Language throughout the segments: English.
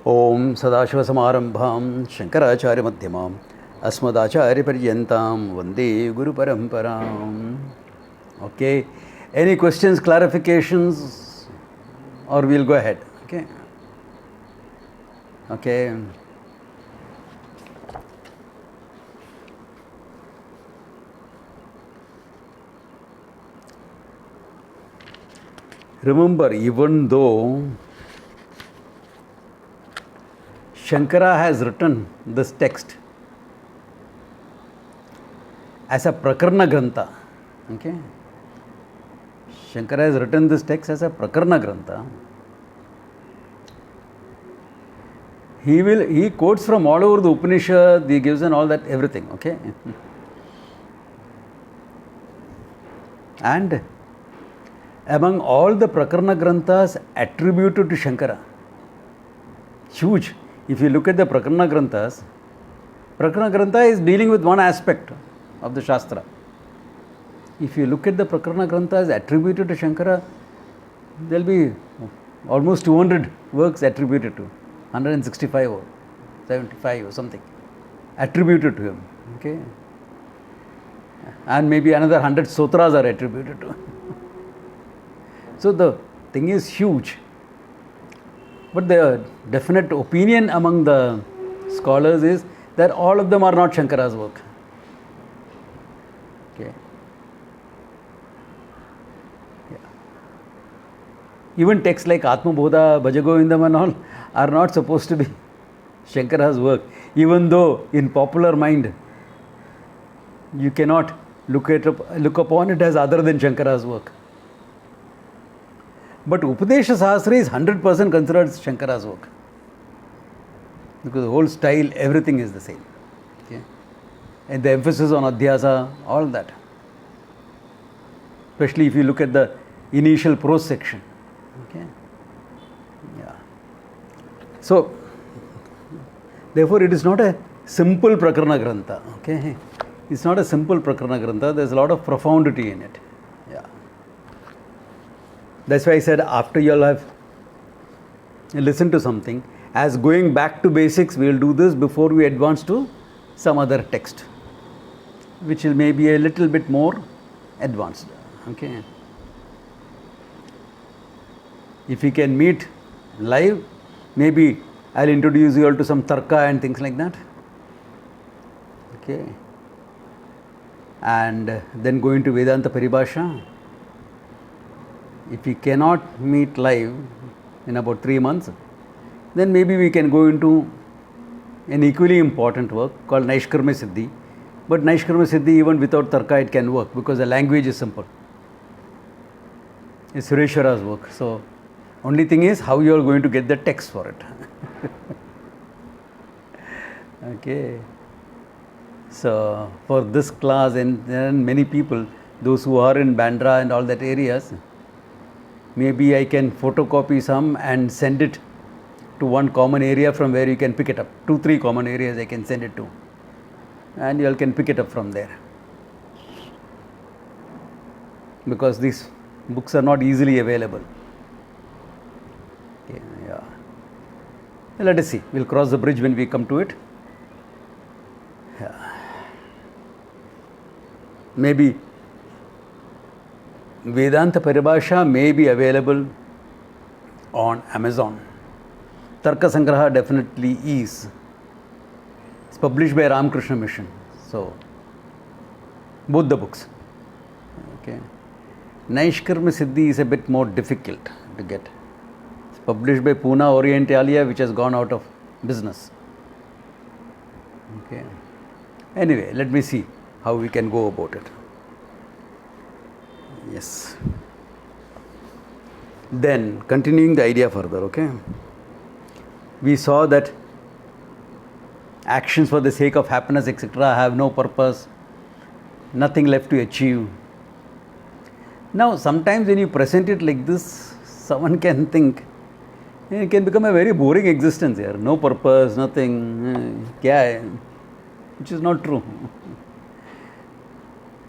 ओम सदाशिवसमारंभां शंकराचार्यमध्यमाम् अस्मदाचार्यपर्यन्तां वन्दे गुरुपरम्पराम्. Okay, any questions, clarifications, or we'll go ahead? Okay. Remember, even though Shankara has written this text as a Prakarna Grantha, okay? Shankara has written this text as a Prakarna Grantha. He quotes from all over the Upanishad, he gives and all that, everything, okay? And among all the Prakarna Granthas attributed to Shankara, huge. If you look at the Prakarna Grantha is dealing with one aspect of the Shastra. If you look at the Prakarna Granthas attributed to Shankara, there will be almost 200 works attributed to, 165 or 75 or something, attributed to him. Okay? And maybe another 100 sutras are attributed to him. So the thing is huge. But the definite opinion among the scholars is that all of them are not Shankara's work. Okay. Yeah. Even texts like Atma Bodha, Bhajagovindam and all are not supposed to be Shankara's work, even though in popular mind you cannot look upon it as other than Shankara's work. But Upadesha Sahasra is 100% considered Shankara's work, because the whole style, everything is the same. Okay? And the emphasis on Adhyasa, all that. Especially if you look at the initial prose section. Okay? Yeah. So, therefore, it is not a simple Prakarna Grantha. Okay? It's not a simple Prakarna Grantha, there's a lot of profundity in it. Yeah. That's why I said after you all have listened to something, as going back to basics, we will do this before we advance to some other text, which will maybe a little bit more advanced. Okay. If we can meet live, maybe I'll introduce you all to some Tarka and things like that. Okay. And then go into Vedanta Paribhasha. If we cannot meet live in about 3 months, then maybe we can go into an equally important work called Naishkarma Siddhi. But Naishkarma Siddhi, even without Tarka, it can work because the language is simple. It's Sureshwara's work. So, only thing is how you are going to get the text for it. Okay. So, for this class and many people, those who are in Bandra and all that areas, maybe I can photocopy some and send it to one common area from where you can pick it up. 2-3 common areas I can send it to. And you all can pick it up from there. Because these books are not easily available. Okay, yeah. Let us see. We'll cross the bridge when we come to it. Yeah. Maybe Vedanta Paribhasha may be available on Amazon. Tarka Sangraha definitely is. It's published by Ramakrishna Mission. So, both the books. Okay. Naishkarma Siddhi is a bit more difficult to get. It's published by Pune Orientalia, which has gone out of business. Okay. Anyway, let me see how we can go about it. Yes. Then, continuing the idea further, okay? We saw that actions for the sake of happiness, etc., have no purpose, nothing left to achieve. Now, sometimes when you present it like this, someone can think, it can become a very boring existence here. No purpose, nothing, which is not true.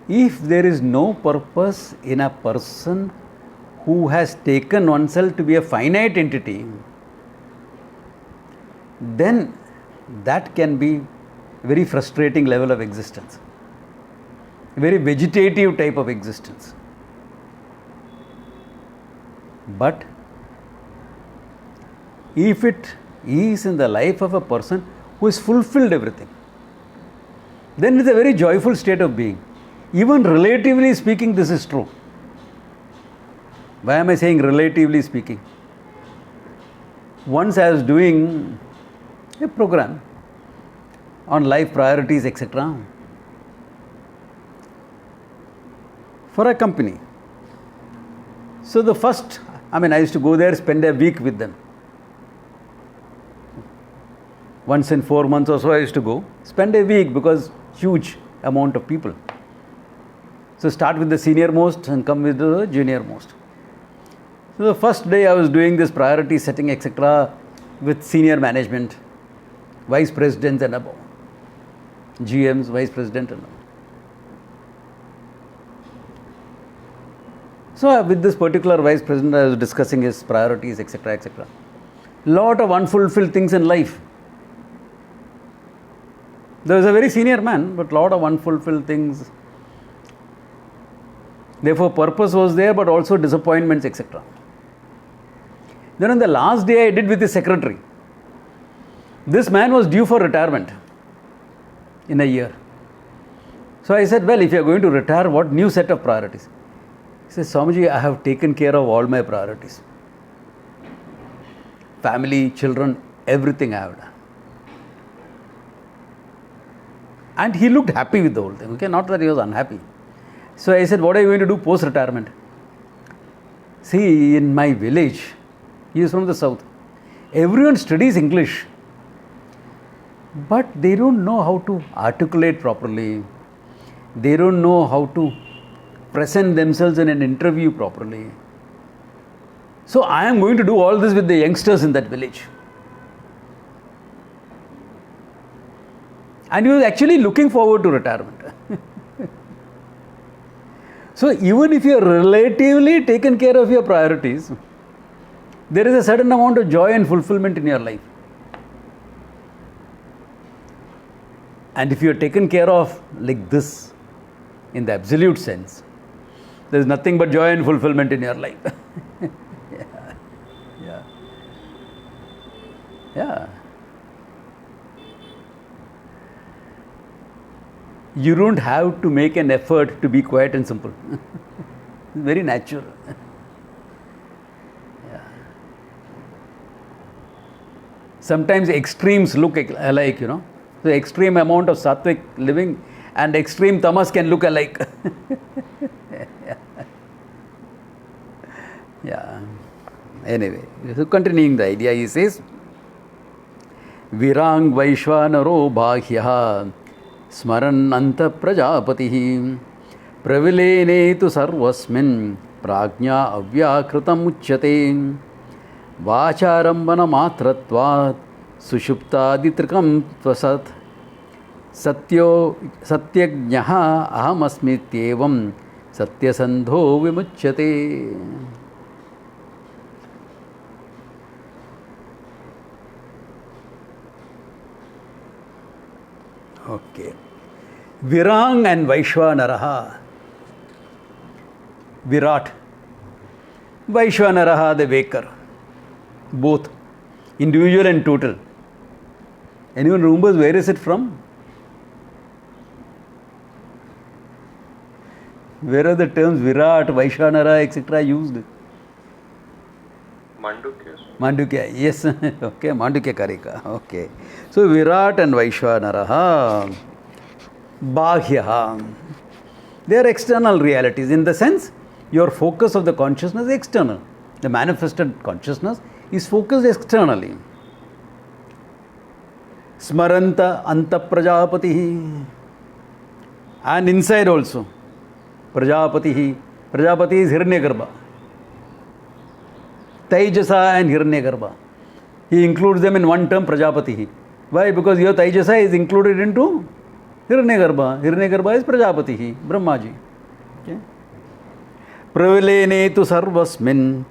If there is no purpose in a person who has taken oneself to be a finite entity, then that can be a very frustrating level of existence, a very vegetative type of existence. But if it is in the life of a person who has fulfilled everything, then it's a very joyful state of being. Even relatively speaking, this is true. Why am I saying relatively speaking? Once I was doing a program on life priorities, etc., for a company. So the first, I used to go there, spend a week with them. Once in 4 months or so I used to go, spend a week, because huge amount of people. So start with the senior most and come with the junior most. So the first day I was doing this priority setting, etc., with senior management, vice presidents and above, GMs, vice president and above. So with this particular vice president, I was discussing his priorities, etc., etc. Lot of unfulfilled things in life. There was a very senior man, but lot of unfulfilled things. Therefore, purpose was there, but also disappointments, etc. Then on the last day I did with his secretary. This man was due for retirement in a year. So I said, well, if you are going to retire, what new set of priorities? He says, Swamiji, I have taken care of all my priorities. Family, children, everything I have done. And he looked happy with the whole thing, okay? Not that he was unhappy. So I said, what are you going to do post-retirement? See, in my village, he is from the south, everyone studies English, but they don't know how to articulate properly. They don't know how to present themselves in an interview properly. So I am going to do all this with the youngsters in that village. And he was actually looking forward to retirement. So even if you are relatively taken care of your priorities, there is a certain amount of joy and fulfillment in your life. And if you are taken care of like this, in the absolute sense, there is nothing but joy and fulfillment in your life. Yeah. You don't have to make an effort to be quiet and simple. It's very natural. Yeah. Sometimes extremes look alike, The extreme amount of sattvic living and extreme tamas can look alike. Yeah. Anyway, so continuing the idea, he says, Virang Vaishvanaro Bhahyaha Smaran Anta Prajapatihi Pravilene tu Sarvasmin Prajna Avyakritam Uchyate Vacharambana Matratvat Sushuptaditrikam Tvasat Satyajnaha Ahamasmityevam Satyasandho Vimuchyate. Okay. Virang and Vaishwanaraha. Virat. Vaishwanaraha, the waker. Both. Individual and total. Anyone remembers where is it from? Where are the terms Virat, Vaishwanara, etc. used? Mandukya, yes. Okay, Mandukya Karika. Okay. So Virat and Vaishwanaraha, Bhahyaha. They are external realities, in the sense your focus of the consciousness is external. The manifested consciousness is focused externally. Smaranta Anta Prajapatihi. And inside also. Prajapatihi. Prajapati is Hiranyagarbha. Taijasa and Hiranyagarbha. He includes them in one term, Prajapatihi. Why? Because your Taijasa is included into Hiranyagarbha. Hiranyagarbha is Prajapatihi, Brahmaji. Okay. Pravilene tu sarvasmin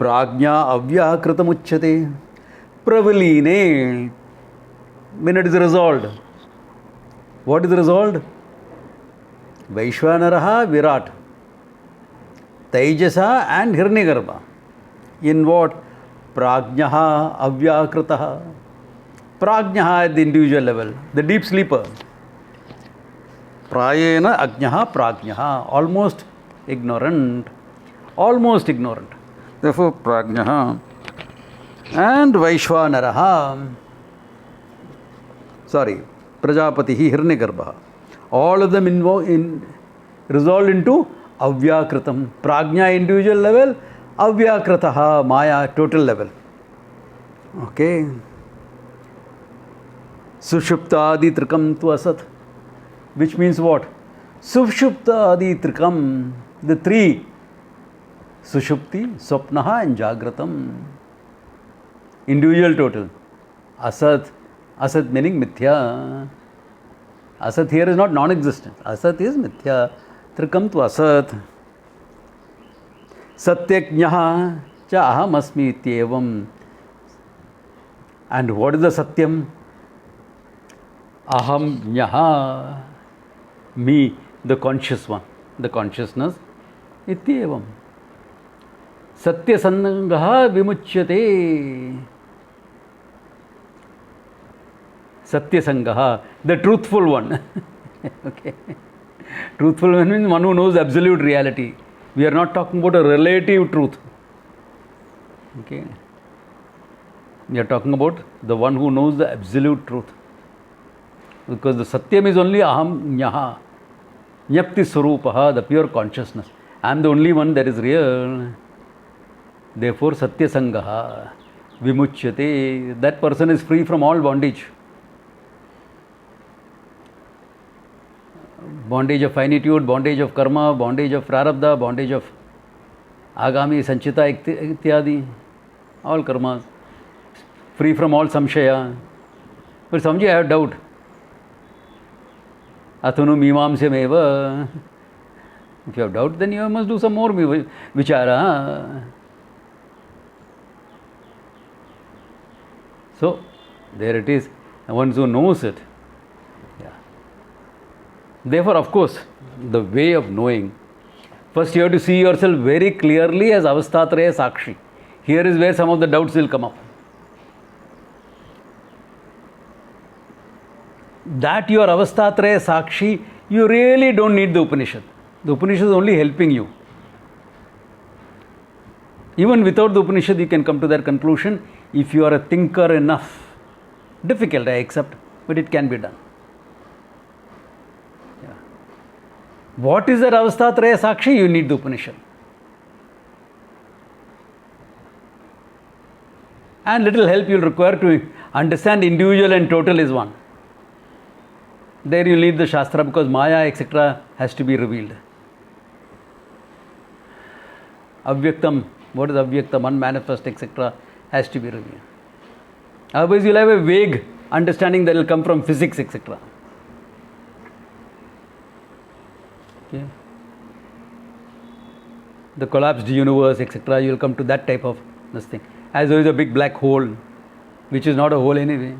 prajna avyakritam uchyate. Praviline. When it is resolved. What is resolved? Vaishwanaraha, Virat. Taijasa and Hiranyagarbha. In what? Prajnaha, Avyakritaha. Prajnaha at the individual level, the deep sleeper. Prayena, Ajnaha, Prajnaha. Almost ignorant. Almost ignorant. Therefore, Prajnaha. And Vaishwanaraha. Sorry, Prajapatihi, Hiranyagarbha. All of them resolved into Avyakritam. Prajna individual level, Avyakrataha Maya total level. Okay. Sushuptadi Trikam tu Asat. Which means what? Sushuptadi Trikam. The three. Sushupti, Swapnaha and Jagratam. Individual total. Asat. Asat meaning Mithya. Asat here is not non-existent. Asat is Mithya. Trikam tu Asat. Satyajnaha cha aham asmi ityevam. And what is the Satyam? Aham Jnaha. Me, the conscious one, the consciousness. Ityevam. Satya Sangaha Vimuchyate. Satya Sangaha, the truthful one. Okay. Truthful one means one who knows absolute reality. We are not talking about a relative truth. Okay. We are talking about the one who knows the absolute truth. Because the Satyam is only Aham Jnaha. Jnapti Swarupaha, the pure consciousness. I am the only one that is real. Therefore, Satya Sangaha Vimuchyate. That person is free from all bondage. Bondage of finitude, bondage of karma, bondage of prarabdha, bondage of agami, sanchita, ityadi, all karmas. Free from all samshaya. But samjaya, I have doubt. Athanu mimamsya meva. If you have doubt, then you must do some more vichara. So, there it is. One who knows it. Therefore, of course, the way of knowing, first you have to see yourself very clearly as Avastatraya Sakshi. Here is where some of the doubts will come up. That you are Avastatraya Sakshi, you really don't need the Upanishad. The Upanishad is only helping you. Even without the Upanishad, you can come to that conclusion if you are a thinker enough. Difficult, I accept, but it can be done. What is that Avastatraya Sakshi? You need the Upanishad. And little help you will require to understand individual and total is one. There you need the Shastra because Maya etc. has to be revealed. Avyaktam, what is Avyaktam, unmanifest etc. has to be revealed. Otherwise you will have a vague understanding that will come from physics etc. Okay. The collapsed universe, etc., you will come to that type of this thing. As there is a big black hole, which is not a hole anyway.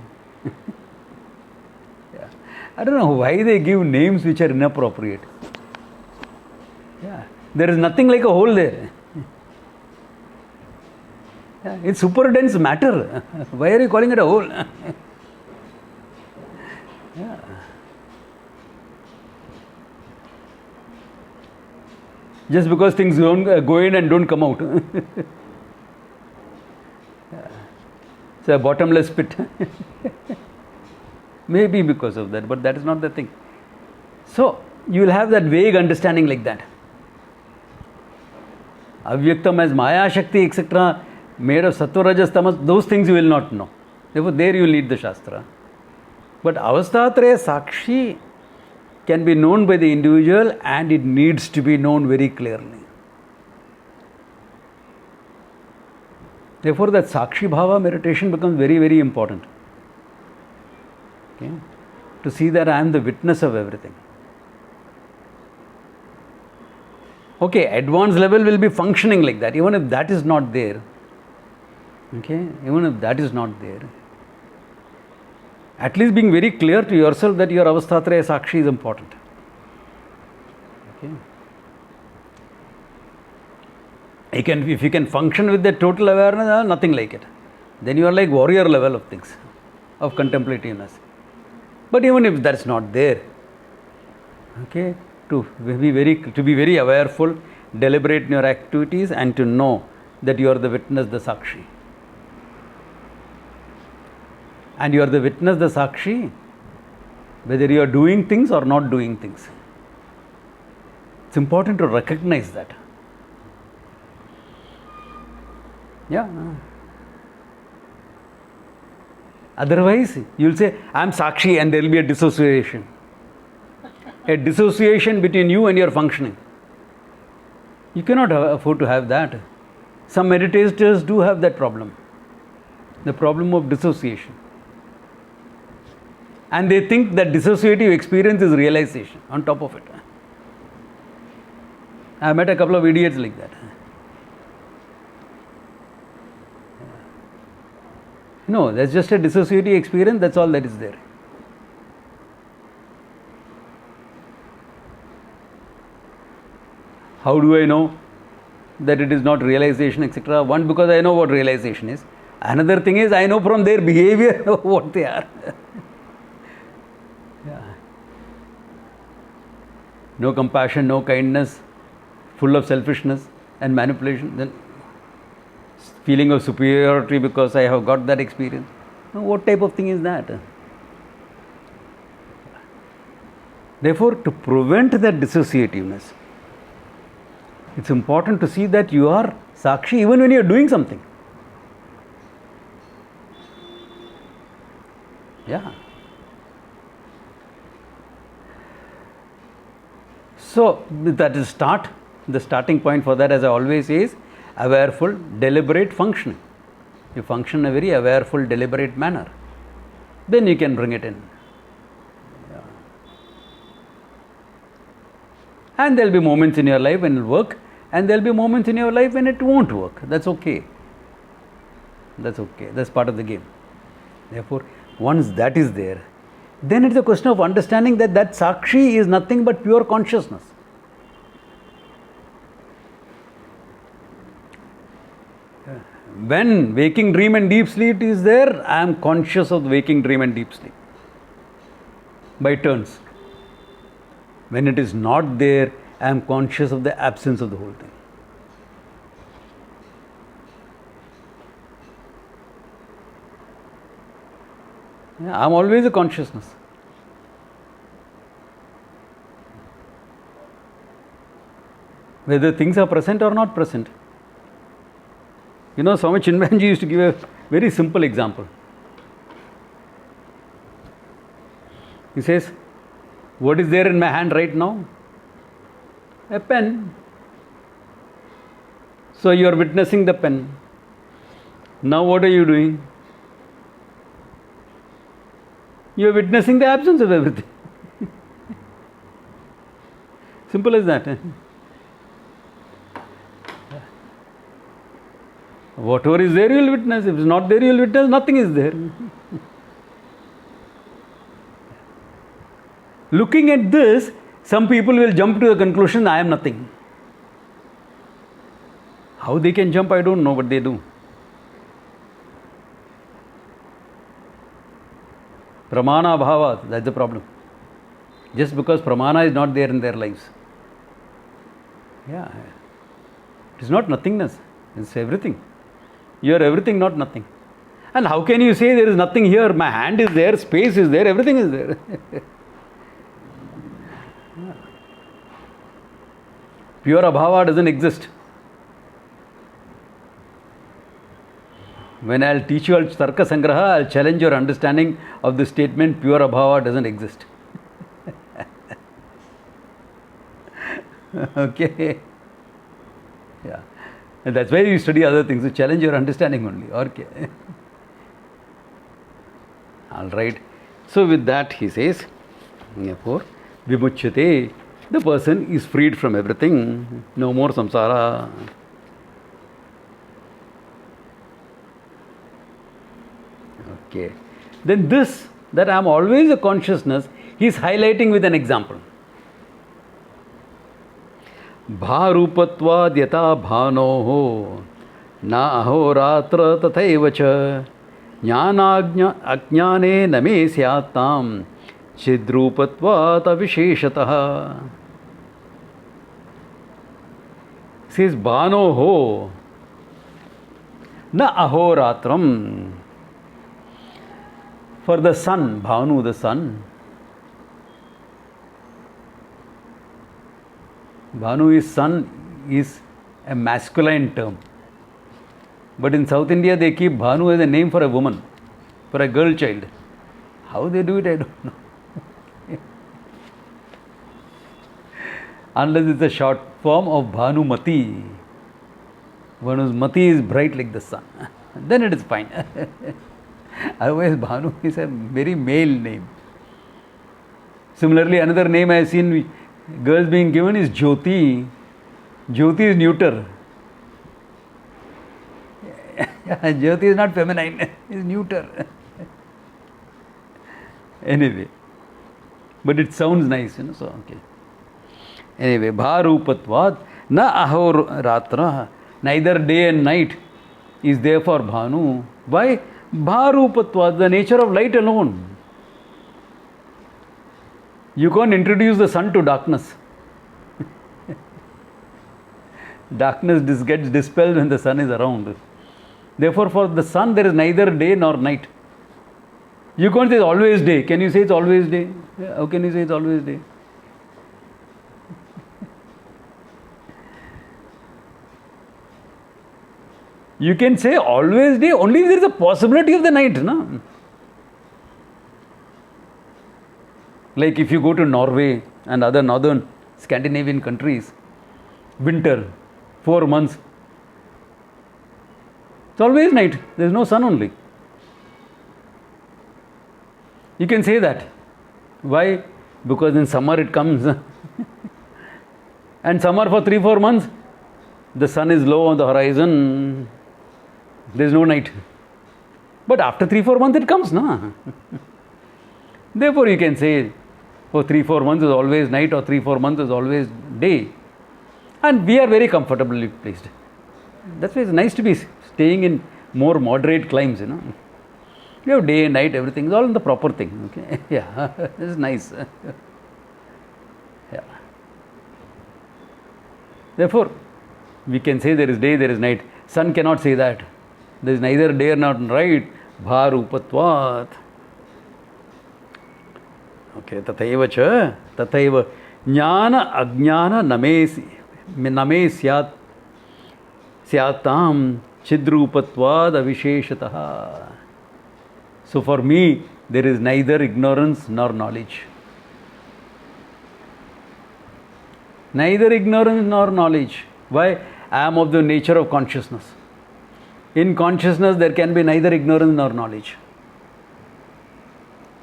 Yeah. I don't know why they give names which are inappropriate. Yeah. There is nothing like a hole there. Yeah. It's super dense matter. Why are you calling it a hole? Yeah. Just because things don't go in and don't come out. It's a bottomless pit. Maybe because of that, but that is not the thing. So, you will have that vague understanding like that. Avyaktam as Maya Shakti, etc., made of Sattva, Rajas, Tamas, those things you will not know. Therefore, there you will need the Shastra. But Avastatraya Sakshi can be known by the individual and it needs to be known very clearly. Therefore, that Sakshi Bhava meditation becomes very, very important. Okay? To see that I am the witness of everything. Okay, advanced level will be functioning like that. Even if that is not there, Okay, even if that is not there, at least being very clear to yourself that your avasthatraya sakshi is important. Okay. If you can function with the total awareness, nothing like it. Then you are like warrior level of things, of contemplativeness. But even if that's not there, okay, to be very awareful, deliberate in your activities, and to know that you are the witness, the sakshi. And you are the witness, the sakshi, whether you are doing things or not doing things. It's important to recognize that. Yeah. Otherwise, you will say, I am sakshi, and there will be a dissociation. A dissociation between you and your functioning. You cannot afford to have that. Some meditators do have that problem. The problem of dissociation. And they think that dissociative experience is realization on top of it. I met a couple of idiots like that. No, that's just a dissociative experience, that's all that is there. How do I know that it is not realization, etc.? One, because I know what realization is. Another thing is, I know from their behavior what they are. Yeah. No compassion, no kindness, full of selfishness and manipulation. Then feeling of superiority because I have got that experience. What type of thing is that? Therefore, to prevent that dissociativeness, it's important to see that you are sakshi even when you are doing something. Yeah. So, that is the starting point for that, as I always say, is awareful, deliberate functioning. You function in a very awareful, deliberate manner. Then you can bring it in. Yeah. And there will be moments in your life when it will work, and there will be moments in your life when it won't work. That's okay. That's okay. That's part of the game. Therefore, once that is there, then it's a question of understanding that that sakshi is nothing but pure consciousness. When waking dream and deep sleep is there, I am conscious of the waking dream and deep sleep by turns. When it is not there, I am conscious of the absence of the whole thing. Yeah, I am always a consciousness. Whether things are present or not present. You know, Swami Chinmayanji used to give a very simple example. He says, what is there in my hand right now? A pen. So you are witnessing the pen. Now what are you doing? You are witnessing the absence of everything. Simple as that. Whatever is there, you will witness. If it is not there, you will witness nothing is there. Looking at this, some people will jump to the conclusion, I am nothing. How they can jump, I don't know, but they do. Pramana bhava, that's the problem. Just because pramana is not there in their lives. Yeah. It is not nothingness, it's everything. You are everything, not nothing. And how can you say there is nothing here? My hand is there, space is there, everything is there. Pure abhava doesn't exist. When I'll teach you Tarka Sangraha, I'll challenge your understanding of the statement pure abhava doesn't exist. Okay. Yeah. And that's why you study other things, to challenge your understanding only. Okay. All right. So with that, he says, therefore, vimuchyate, the person is freed from everything, no more samsara. Okay. Then this, that I am always a consciousness, he is highlighting with an example. Bharupatvad yata bhanoho na ahoratra tathaiva cha jnana ajnane name syatam chidrupatvat avisheshataha. Says bhanoho na ahoratram. For the sun, Bhanu, the sun. Bhanu is sun is a masculine term. But in South India, they keep Bhanu as a name for a woman, for a girl child. How they do it, I don't know. Unless it's a short form of Bhanumati. Bhanu's Mati is bright like the sun. Then it is fine. Otherwise, Bhanu is a very male name. Similarly, another name I have seen girls being given is Jyoti. Jyoti is neuter. Jyoti is not feminine, it's neuter. Anyway, but it sounds nice, so okay. Anyway, Bharupatvat na ahor ratra. Neither day and night is there for Bhanu. Why? Bharupatvat, the nature of light alone. You can't introduce the sun to darkness. Darkness gets dispelled when the sun is around. Therefore, for the sun, there is neither day nor night. You can't say it's always day. Can you say it's always day? How can you say it's always day? You can say always day only if there is a possibility of the night. No? Like if you go to Norway and other northern Scandinavian countries, winter, 4 months, it's always night. There is no sun only. You can say that. Why? Because in summer it comes. And summer for 3-4 months, the sun is low on the horizon. There is no night. But after 3-4 months it comes, no? Therefore you can say for 3-4 months is always night or 3-4 months is always day. And we are very comfortably placed. That's why it's nice to be staying in more moderate climes, You have day and night, everything is all in the proper thing. Okay? Yeah, this is nice. Yeah. Therefore, we can say there is day, there is night. Sun cannot say that. There is neither day nor night. Bharupatvat. Okay, tathaiva cha, tathaiva jnana ajnana name syatam chidrupatvad avisheshataha. So for me, there is neither ignorance nor knowledge. Neither ignorance nor knowledge. Why? I am of the nature of consciousness. In consciousness, there can be neither ignorance nor knowledge.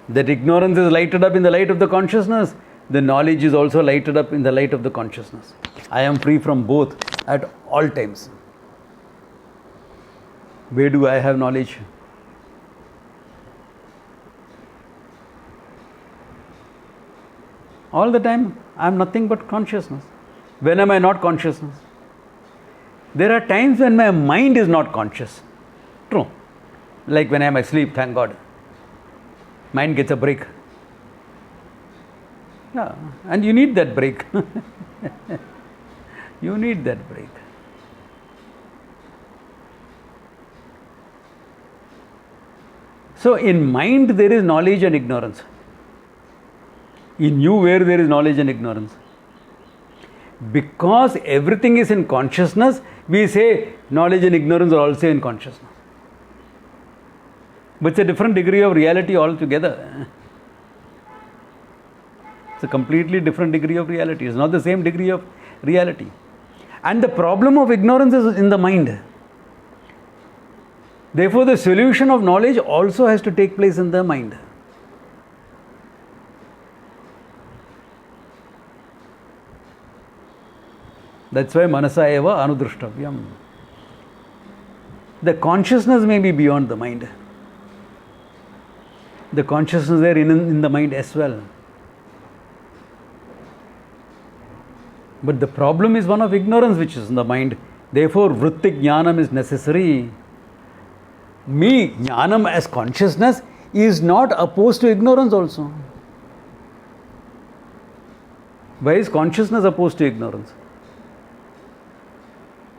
That ignorance is lighted up in the light of the consciousness. The knowledge is also lighted up in the light of the consciousness. I am free from both at all times. Where do I have knowledge? All the time, I am nothing but consciousness. When am I not consciousness? There are times when my mind is not conscious. True. Like when I am asleep, thank God. Mind gets a break. Yeah, and you need that break. You need that break. So in mind there is knowledge and ignorance. In you where there is knowledge and ignorance. Because everything is in consciousness, we say knowledge and ignorance are also in consciousness. But it's a different degree of reality altogether. It's a completely different degree of reality. It's not the same degree of reality. And the problem of ignorance is in the mind. Therefore, the solution of knowledge also has to take place in the mind. That's why manasa eva anudrushtavyam. The consciousness may be beyond the mind. The consciousness there in the mind as well. But the problem is one of ignorance which is in the mind. Therefore, vritti jnanam is necessary. Jnanam as consciousness is not opposed to ignorance also. Why is consciousness opposed to ignorance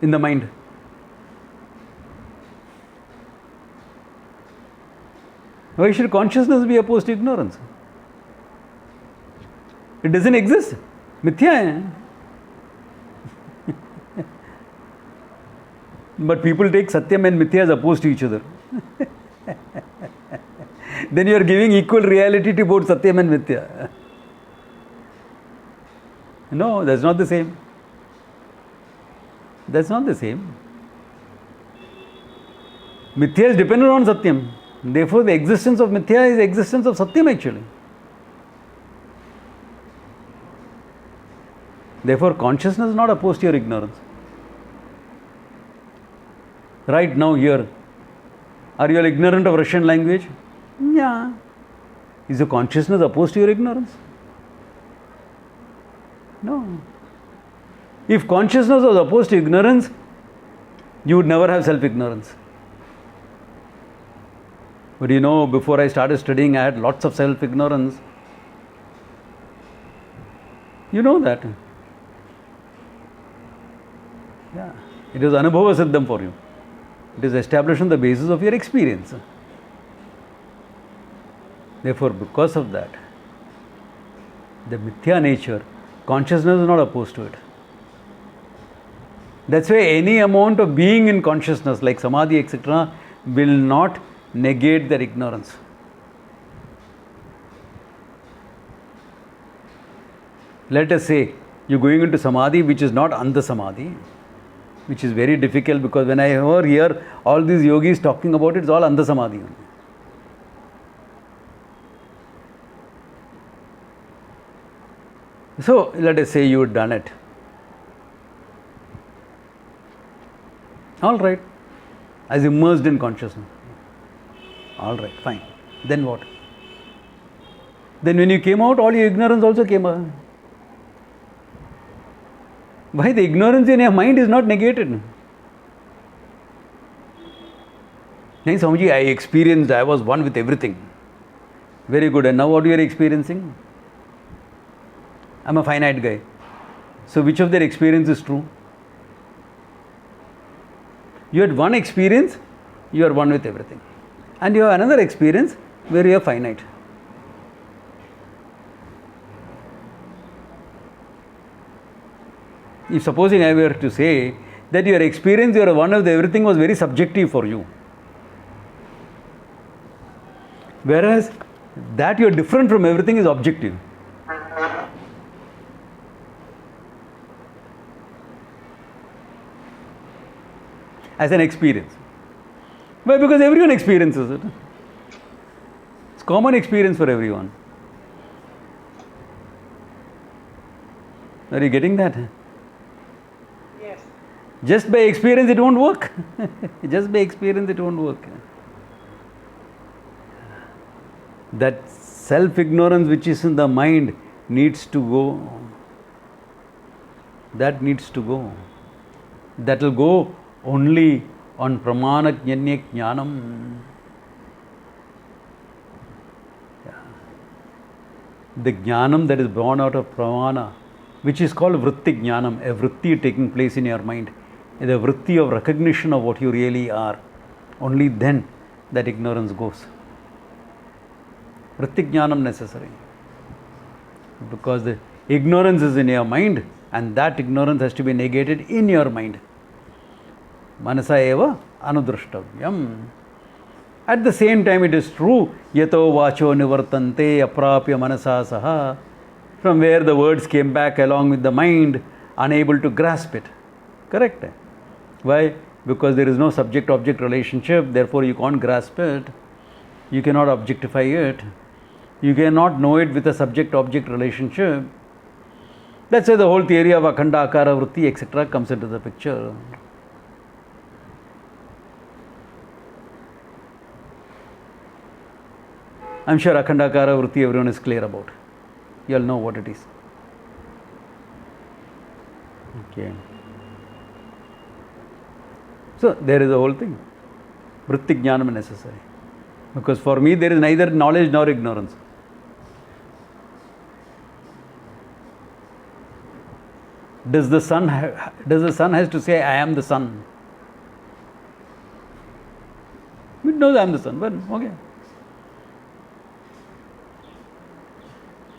in the mind? Why should consciousness be opposed to ignorance? It doesn't exist. Mithya hai. But people take Satyam and Mithya as opposed to each other. Then you are giving equal reality to both Satyam and Mithya. No, that's not the same. That's not the same. Mithya is dependent on Satyam. Therefore, the existence of Mithya is the existence of Satyam actually. Therefore, consciousness is not opposed to your ignorance. Right now here, are you all ignorant of Russian language? Yeah. Is your consciousness opposed to your ignorance? No. If consciousness was opposed to ignorance, you would never have self-ignorance. But you know, before I started studying, I had lots of self-ignorance. You know that. Yeah. It is Anubhava Siddham for you. It is established on the basis of your experience. Therefore, because of that, the Mithya nature, consciousness is not opposed to it. That's why any amount of being in consciousness, like Samadhi, etc., will not negate their ignorance. Let us say you're going into Samadhi which is not Andha Samadhi, which is very difficult, because when I hear all these yogis talking about it, it's all Andha Samadhi only. So, let us say you had done it. All right. As immersed in consciousness. All right, fine. Then what? Then when you came out, all your ignorance also came out. Why? The ignorance in your mind is not negated. Nahi Swamiji, I experienced, I was one with everything. Very good. And now what you are experiencing? I'm a finite guy. So which of their experience is true? You had one experience, you are one with everything. And you have another experience where you are finite. If supposing I were to say that your experience, you are one with everything, was very subjective for you. Whereas that you are different from everything is objective. As an experience. Why? Because everyone experiences it. It's common experience for everyone. Are you getting that? Yes. Just by experience it won't work. Just by experience it won't work. That self-ignorance which is in the mind needs to go. That needs to go. That will go only on pramana jnanya jnanam. The jnanam that is born out of pramana, which is called vritti jnanam, a vritti taking place in your mind, the vritti of recognition of what you really are. Only then that ignorance goes. Vritti jnanam necessary. Because the ignorance is in your mind, and that ignorance has to be negated in your mind. Manasa eva anudrashtavyam. At the same time, it is true, yato vacho nivartante aprapya manasa saha, from where the words came back along with the mind, unable to grasp it. Correct? Why? Because there is no subject-object relationship, therefore you can't grasp it. You cannot objectify it. You cannot know it with a subject-object relationship. That's why the whole theory of akhanda, akara, vritti, etc. comes into the picture. I'm sure Akhandakara Vritti everyone is clear about. You all know what it is. Okay. So there is a whole thing. Vritti Jnanam is necessary. Because for me there is neither knowledge nor ignorance. Does the sun has to say, I am the sun? It knows I am the sun, but okay.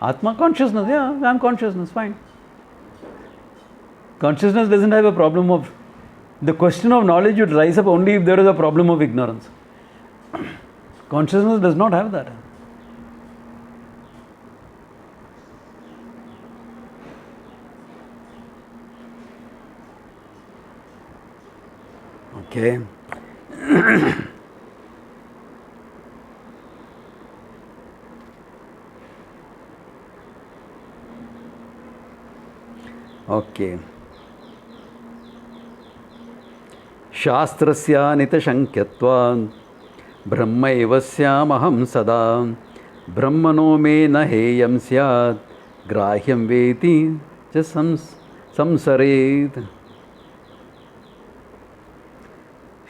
Atma, consciousness, yeah, I am consciousness, fine. Consciousness doesn't have a problem of... The question of knowledge would rise up only if there is a problem of ignorance. Consciousness does not have that. Okay. Okay. Shastrasya nitashankyatva brahmaiva syamaham sada brahmano me na heyam syat grahyam veti cha samsaret.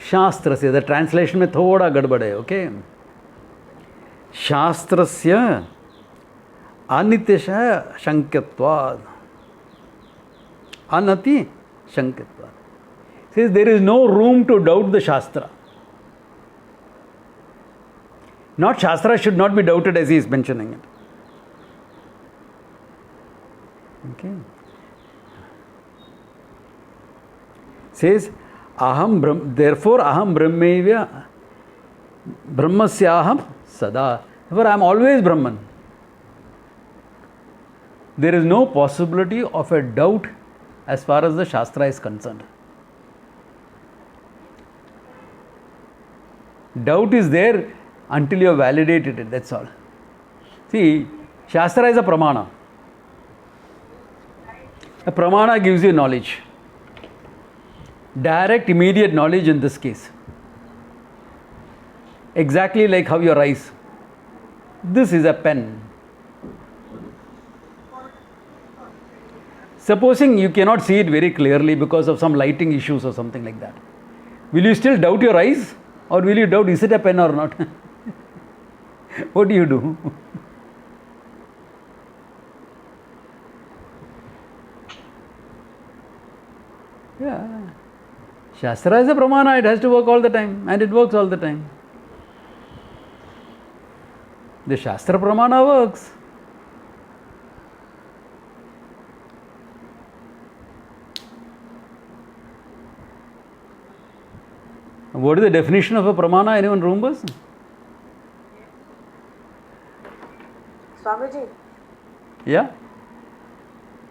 शास्त्रस्य, the translation में थोड़ा गड़बड़ है. Okay. शास्त्रस्य अनित्य शंक्यत्वात्, अनति शंक्यत्वात्. Says there is no room to doubt the Shastra. Not Shastra should not be doubted as he is mentioning it. Okay. Says aham brahm, therefore aham brahmevya brahmasyaham sada. Therefore I am always Brahman. There is no possibility of a doubt as far as the Shastra is concerned. Doubt is there until you have validated it, that's all. See, Shastra is a pramana. A pramana gives you knowledge. Direct, immediate knowledge in this case. Exactly like how your eyes. This is a pen. Supposing you cannot see it very clearly because of some lighting issues or something like that. Will you still doubt your eyes? Or will you doubt, is it a pen or not? What do you do? Yeah. Shastra is a pramana, it has to work all the time, and it works all the time. The Shastra pramana works. What is the definition of a pramana? Anyone remembers? Swamiji. Yeah?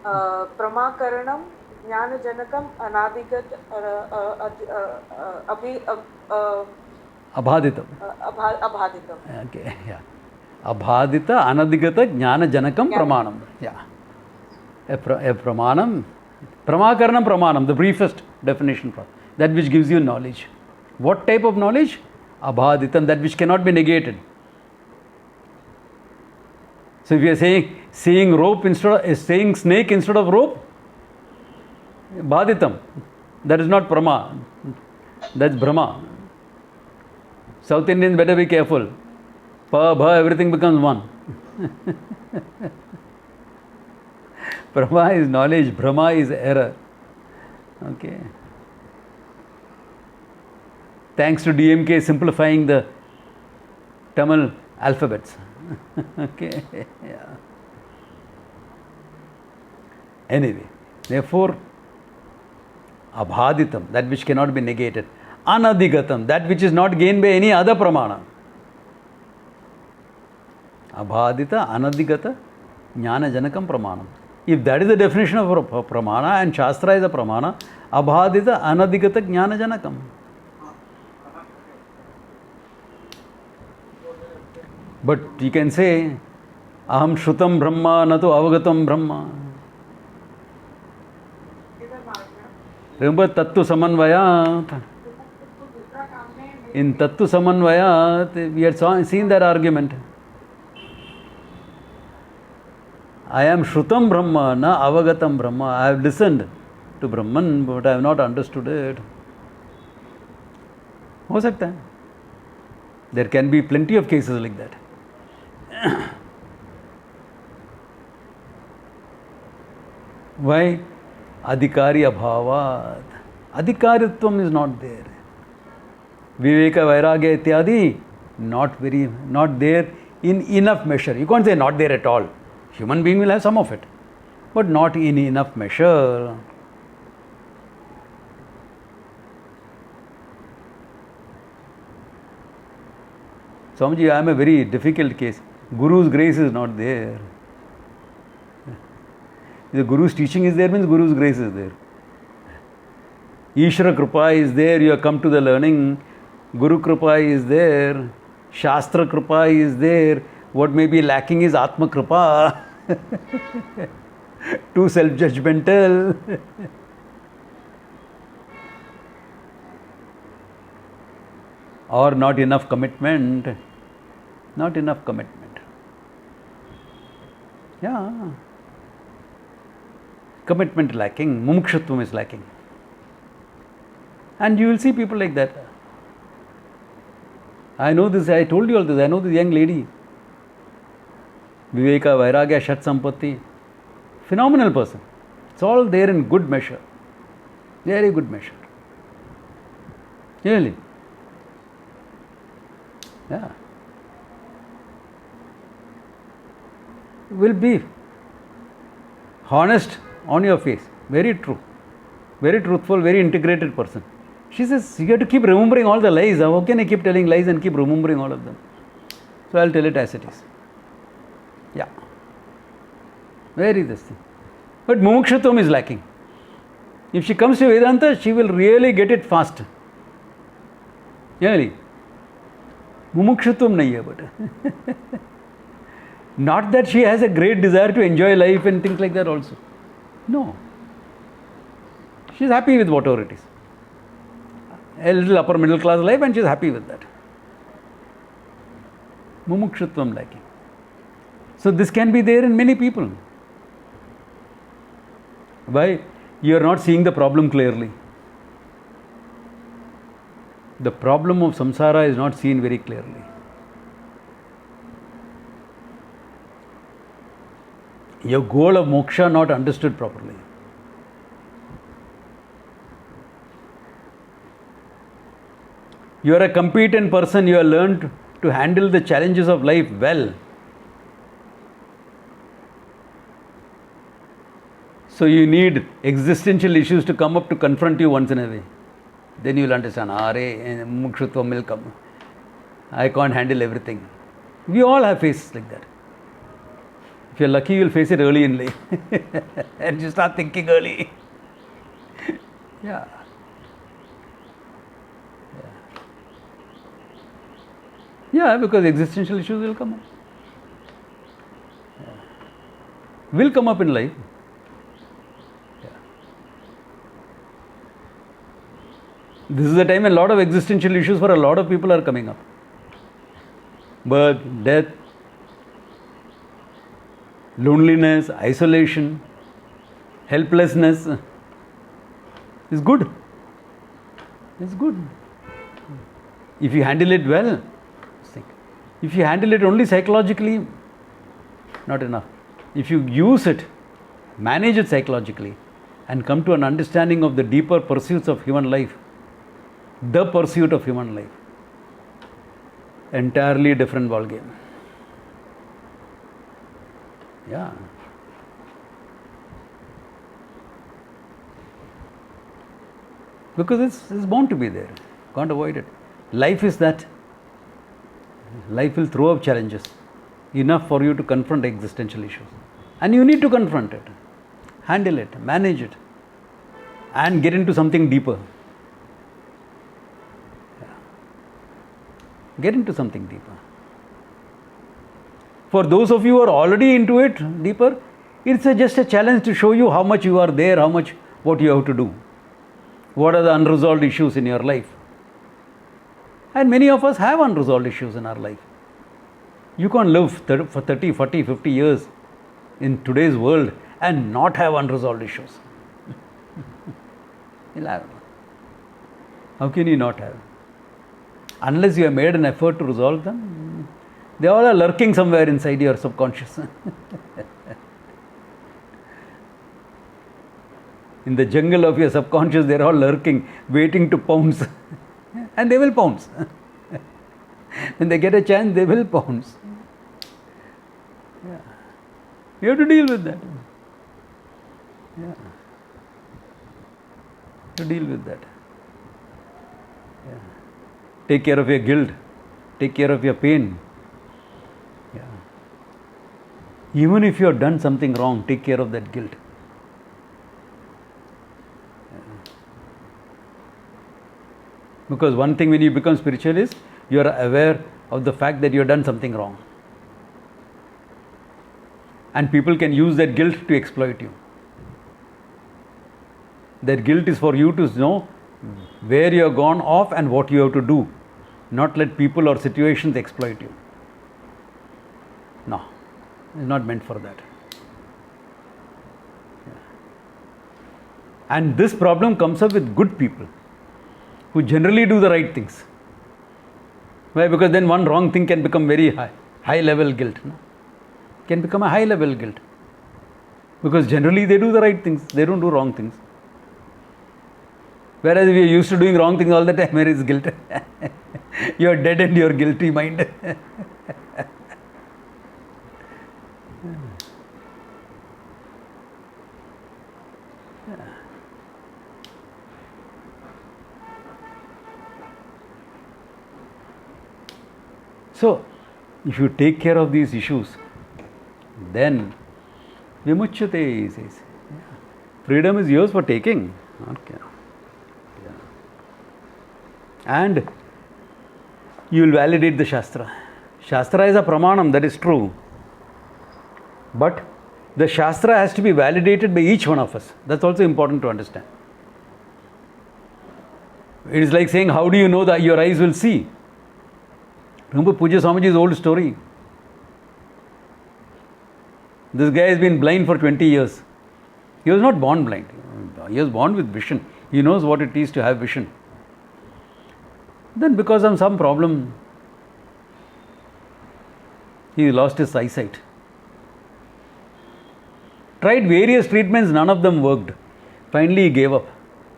Pramakaranam Jnanajanakam Anadigat Abhaditam. Abhaditam. Okay, yeah. Abhadita Anadigata Jnanajanakam Pramanam. Yeah. A pramanam. Pramakaranam Pramanam, the briefest definition. That which gives you knowledge. What type of knowledge? Abhaditam, that which cannot be negated. So if you are seeing rope instead of saying snake instead of rope, Bhaditam. That is not Prama. That's Brahma. South Indians better be careful. Pa, bha, everything becomes one. Brahma is knowledge, Brahma is error. Okay. Thanks to DMK simplifying the Tamil alphabets. Okay. Yeah. Anyway, therefore, Abhaditam, that which cannot be negated. Anadigatam, that which is not gained by any other pramana. Abhadita, Anadigata, Jnana Janakam Pramanam. If that is the definition of a pramana and Shastra is a pramana, Abhadita, Anadigata, Jnana Janakam. But you can say, Aham Shrutam Brahma, Natu Avagatam Brahma. Remember Tattva Samanvayat? In Tattva Samanvayat, we had seen that argument. I am Shrutam Brahma, na Avagatam Brahma. I have listened to Brahman, but I have not understood it. हो सकता है. There can be plenty of cases like that. Why? Adhikari abhavat. Adhikaritvam is not there. Viveka Vairagya ityadi, not there in enough measure. You can't say not there at all. Human being will have some of it, but not in enough measure. Swamiji, I am a very difficult case. Guru's grace is not there. If the Guru's teaching is there, means Guru's grace is there. Ishvara Kripa is there, you have come to the learning. Guru Kripa is there. Shastra Kripa is there. What may be lacking is Atma Kripa. Too self-judgmental. Or not enough commitment. Not enough commitment. Yeah. Commitment lacking. Mumukshutvam is lacking. And you will see people like that. I know this, I told you all this. I know this young lady. Viveka, Vairagya, Shat Sampatti. Phenomenal person. It's all there in good measure. Very good measure. Really. Yeah. Will be honest on your face. Very true. Very truthful, very integrated person. She says, you have to keep remembering all the lies. How can I keep telling lies and keep remembering all of them? So I'll tell it as it is. Yeah. Very this thing. But mumukshutvam is lacking. If she comes to Vedanta, she will really get it fast. Really. Mumukshutvam nahi hai, but not that she has a great desire to enjoy life and things like that also. No. She is happy with whatever it is. A little upper middle class life, and she is happy with that. Mumukshutvam lacking. So this can be there in many people. Why? You are not seeing the problem clearly. The problem of samsara is not seen very clearly. Your goal of moksha not understood properly. You are a competent person, you have learned to handle the challenges of life well. So you need existential issues to come up to confront you once in a way. Then you will understand, mukshutvam will come. I can't handle everything. We all have faces like that. If you're lucky, you'll face it early in life. And you start thinking early. Yeah. Yeah, because existential issues will come up. Yeah. Will come up in life. Yeah. This is the time when a lot of existential issues for a lot of people are coming up. Birth, death, loneliness, isolation, helplessness is good. It's good. If you handle it well. If you handle it only psychologically, not enough. If you use it, manage it psychologically, and come to an understanding of the deeper pursuits of human life, the pursuit of human life, entirely different ball game. Yeah. Because it's bound to be there. Can't avoid it. Life is that. Life will throw up challenges enough for you to confront existential issues. And you need to confront it, handle it, manage it, and get into something deeper. Yeah. Get into something deeper. For those of you who are already into it deeper, it's just a challenge to show you how much you are there, what you have to do. What are the unresolved issues in your life? And many of us have unresolved issues in our life. You can't live for 30, 40, 50 years in today's world and not have unresolved issues? You'll have. How can you not have? Unless you have made an effort to resolve them, they all are lurking somewhere inside your subconscious. In the jungle of your subconscious, they are all lurking, waiting to pounce. And they will pounce. When they get a chance, they will pounce. Yeah. You have to deal with that. Yeah. To deal with that. Yeah. Take care of your guilt. Take care of your pain. Yeah. Even if you have done something wrong, take care of that guilt. Yeah. Because one thing when you become spiritual is, you are aware of the fact that you have done something wrong. And people can use that guilt to exploit you. That guilt is for you to know where you have gone off and what you have to do. Not let people or situations exploit you. No, it's not meant for that. Yeah. And this problem comes up with good people who generally do the right things. Why? Because then one wrong thing can become very high level guilt. No? Can become a high level guilt. Because generally they do the right things, they don't do wrong things. Whereas if you are used to doing wrong things all the time, where is guilt? You are dead in your guilty mind. So, if you take care of these issues, then vimuchyate, he says. Freedom is yours for taking. Okay. And you will validate the Shastra. Shastra is a pramanam, that is true. But the Shastra has to be validated by each one of us. That's also important to understand. It is like saying, how do you know that your eyes will see? Remember Pujya Swamiji's old story? This guy has been blind for 20 years. He was not born blind. He was born with vision. He knows what it is to have vision. Then because of some problem, he lost his eyesight. Tried various treatments, none of them worked. Finally he gave up.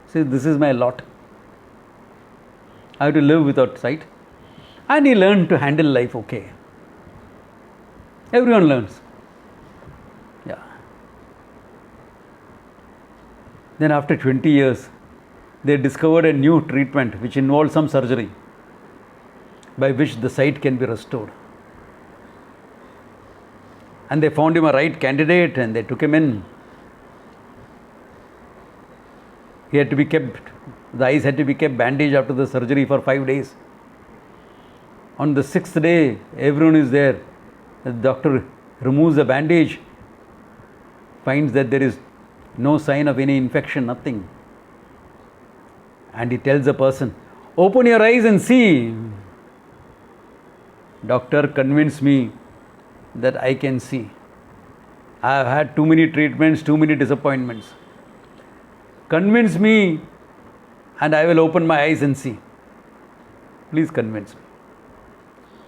Said, this is my lot. I have to live without sight. And he learned to handle life okay. Everyone learns. Yeah. Then after 20 years, they discovered a new treatment which involved some surgery by which the sight can be restored. And they found him a right candidate and they took him in. He had to be kept, the eyes had to be kept bandaged after the surgery for 5 days. On the 6th day, everyone is there. The doctor removes the bandage, finds that there is no sign of any infection, nothing. And he tells the person, open your eyes and see. Doctor, convince me that I can see. I have had too many treatments, too many disappointments. Convince me and I will open my eyes and see. Please convince me.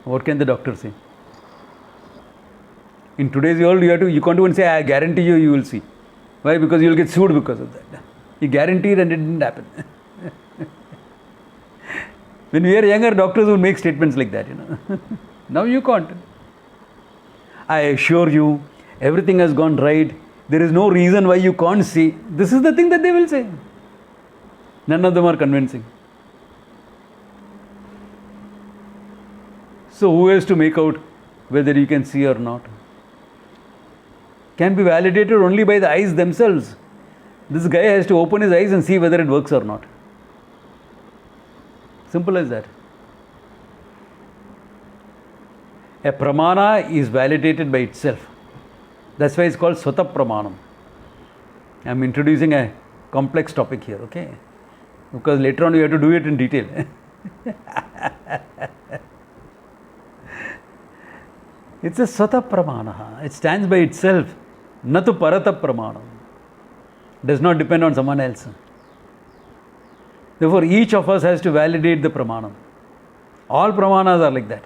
What can the doctor say? In today's world, you can't even say, I guarantee you, you will see. Why? Because you will get sued because of that. He guaranteed and it didn't happen. When we were younger, doctors would make statements like that, Now you can't. I assure you, everything has gone right. There is no reason why you can't see. This is the thing that they will say. None of them are convincing. So who has to make out whether you can see or not? Can be validated only by the eyes themselves. This guy has to open his eyes and see whether it works or not. Simple as that. A pramana is validated by itself. That's why it's called Swata Pramanam. I'm introducing a complex topic here, okay? Because later on we have to do it in detail. It's a Swata Pramana. It stands by itself. Natu parata pramanam. Does not depend on someone else. Therefore, each of us has to validate the pramanam. All pramanas are like that.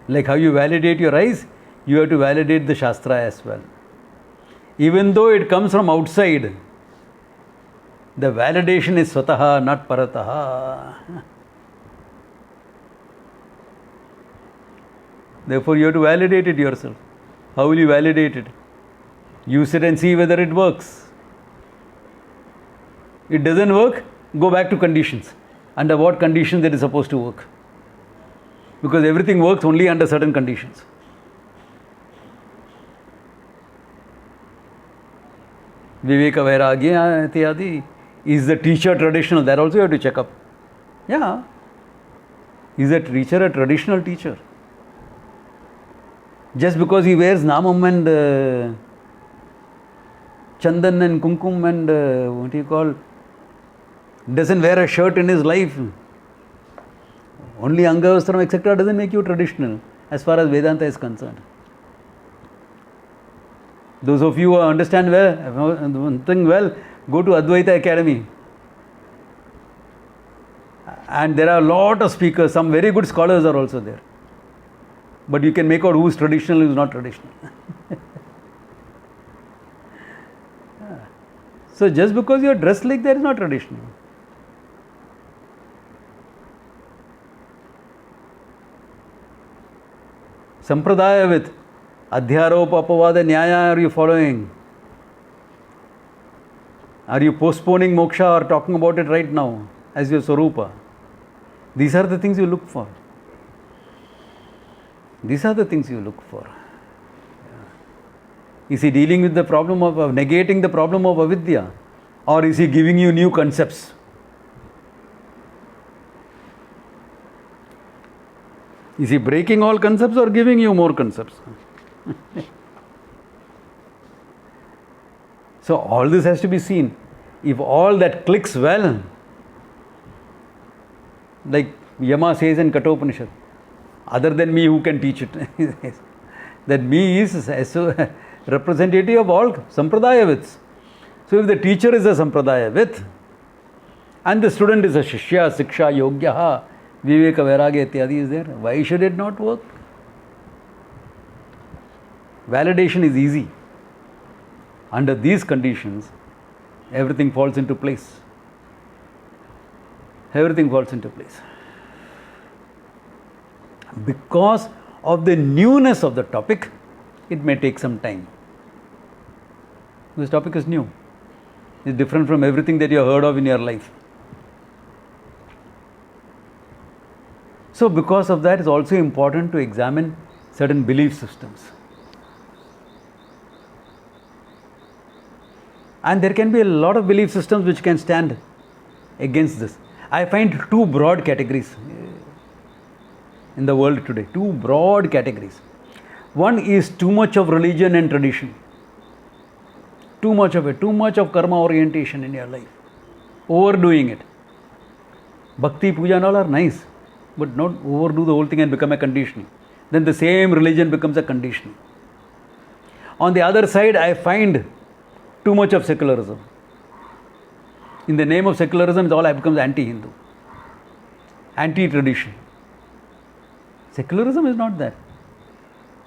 Like how you validate your eyes, you have to validate the Shastra as well. Even though it comes from outside, the validation is swataha, not parataha. Therefore, you have to validate it yourself. How will you validate it? Use it and see whether it works. It doesn't work, go back to conditions. Under what conditions it is supposed to work? Because everything works only under certain conditions. Viveka Vairagya Ityadi. Is the teacher traditional? That also you have to check up. Yeah. Is the teacher a traditional teacher? Just because he wears namam and chandan and kumkum and what do you call, doesn't wear a shirt in his life, only Angavastram etc. doesn't make you traditional as far as Vedanta is concerned. Those of you who understand one thing well, go to Advaita Academy. And there are a lot of speakers, some very good scholars are also there. But you can make out who is traditional, who is not traditional. So just because you are dressed like that is not traditional. Sampradaya with Adhyaropa Apavada Nyaya, are you following? Are you postponing moksha or talking about it right now as your Swarupa? These are the things you look for. These are the things you look for. Is he dealing with the problem of negating the problem of avidya, or is he giving you new concepts? Is he breaking all concepts or giving you more concepts? So all this has to be seen. If all that clicks well, like Yama says in Kathopanishad, other than me, who can teach it? That me is a representative of all Sampradayavits. So if the teacher is a Sampradayavit and the student is a Shishya, Siksha, Yogyaha, Viveka, Vairagya, Ityadi is there, why should it not work? Validation is easy. Under these conditions, everything falls into place. Everything falls into place. Because of the newness of the topic, it may take some time. This topic is new. It's different from everything that you have heard of in your life. So because of that, it's also important to examine certain belief systems. And there can be a lot of belief systems which can stand against this. I find two broad categories in the world today. Two broad categories. One is too much of religion and tradition. Too much of it. Too much of karma orientation in your life. Overdoing it. Bhakti, puja and all are nice, but not overdo the whole thing and become a conditioning. Then the same religion becomes a conditioning. On the other side, I find too much of secularism. In the name of secularism, it all becomes anti-Hindu, anti-tradition. Secularism is not that.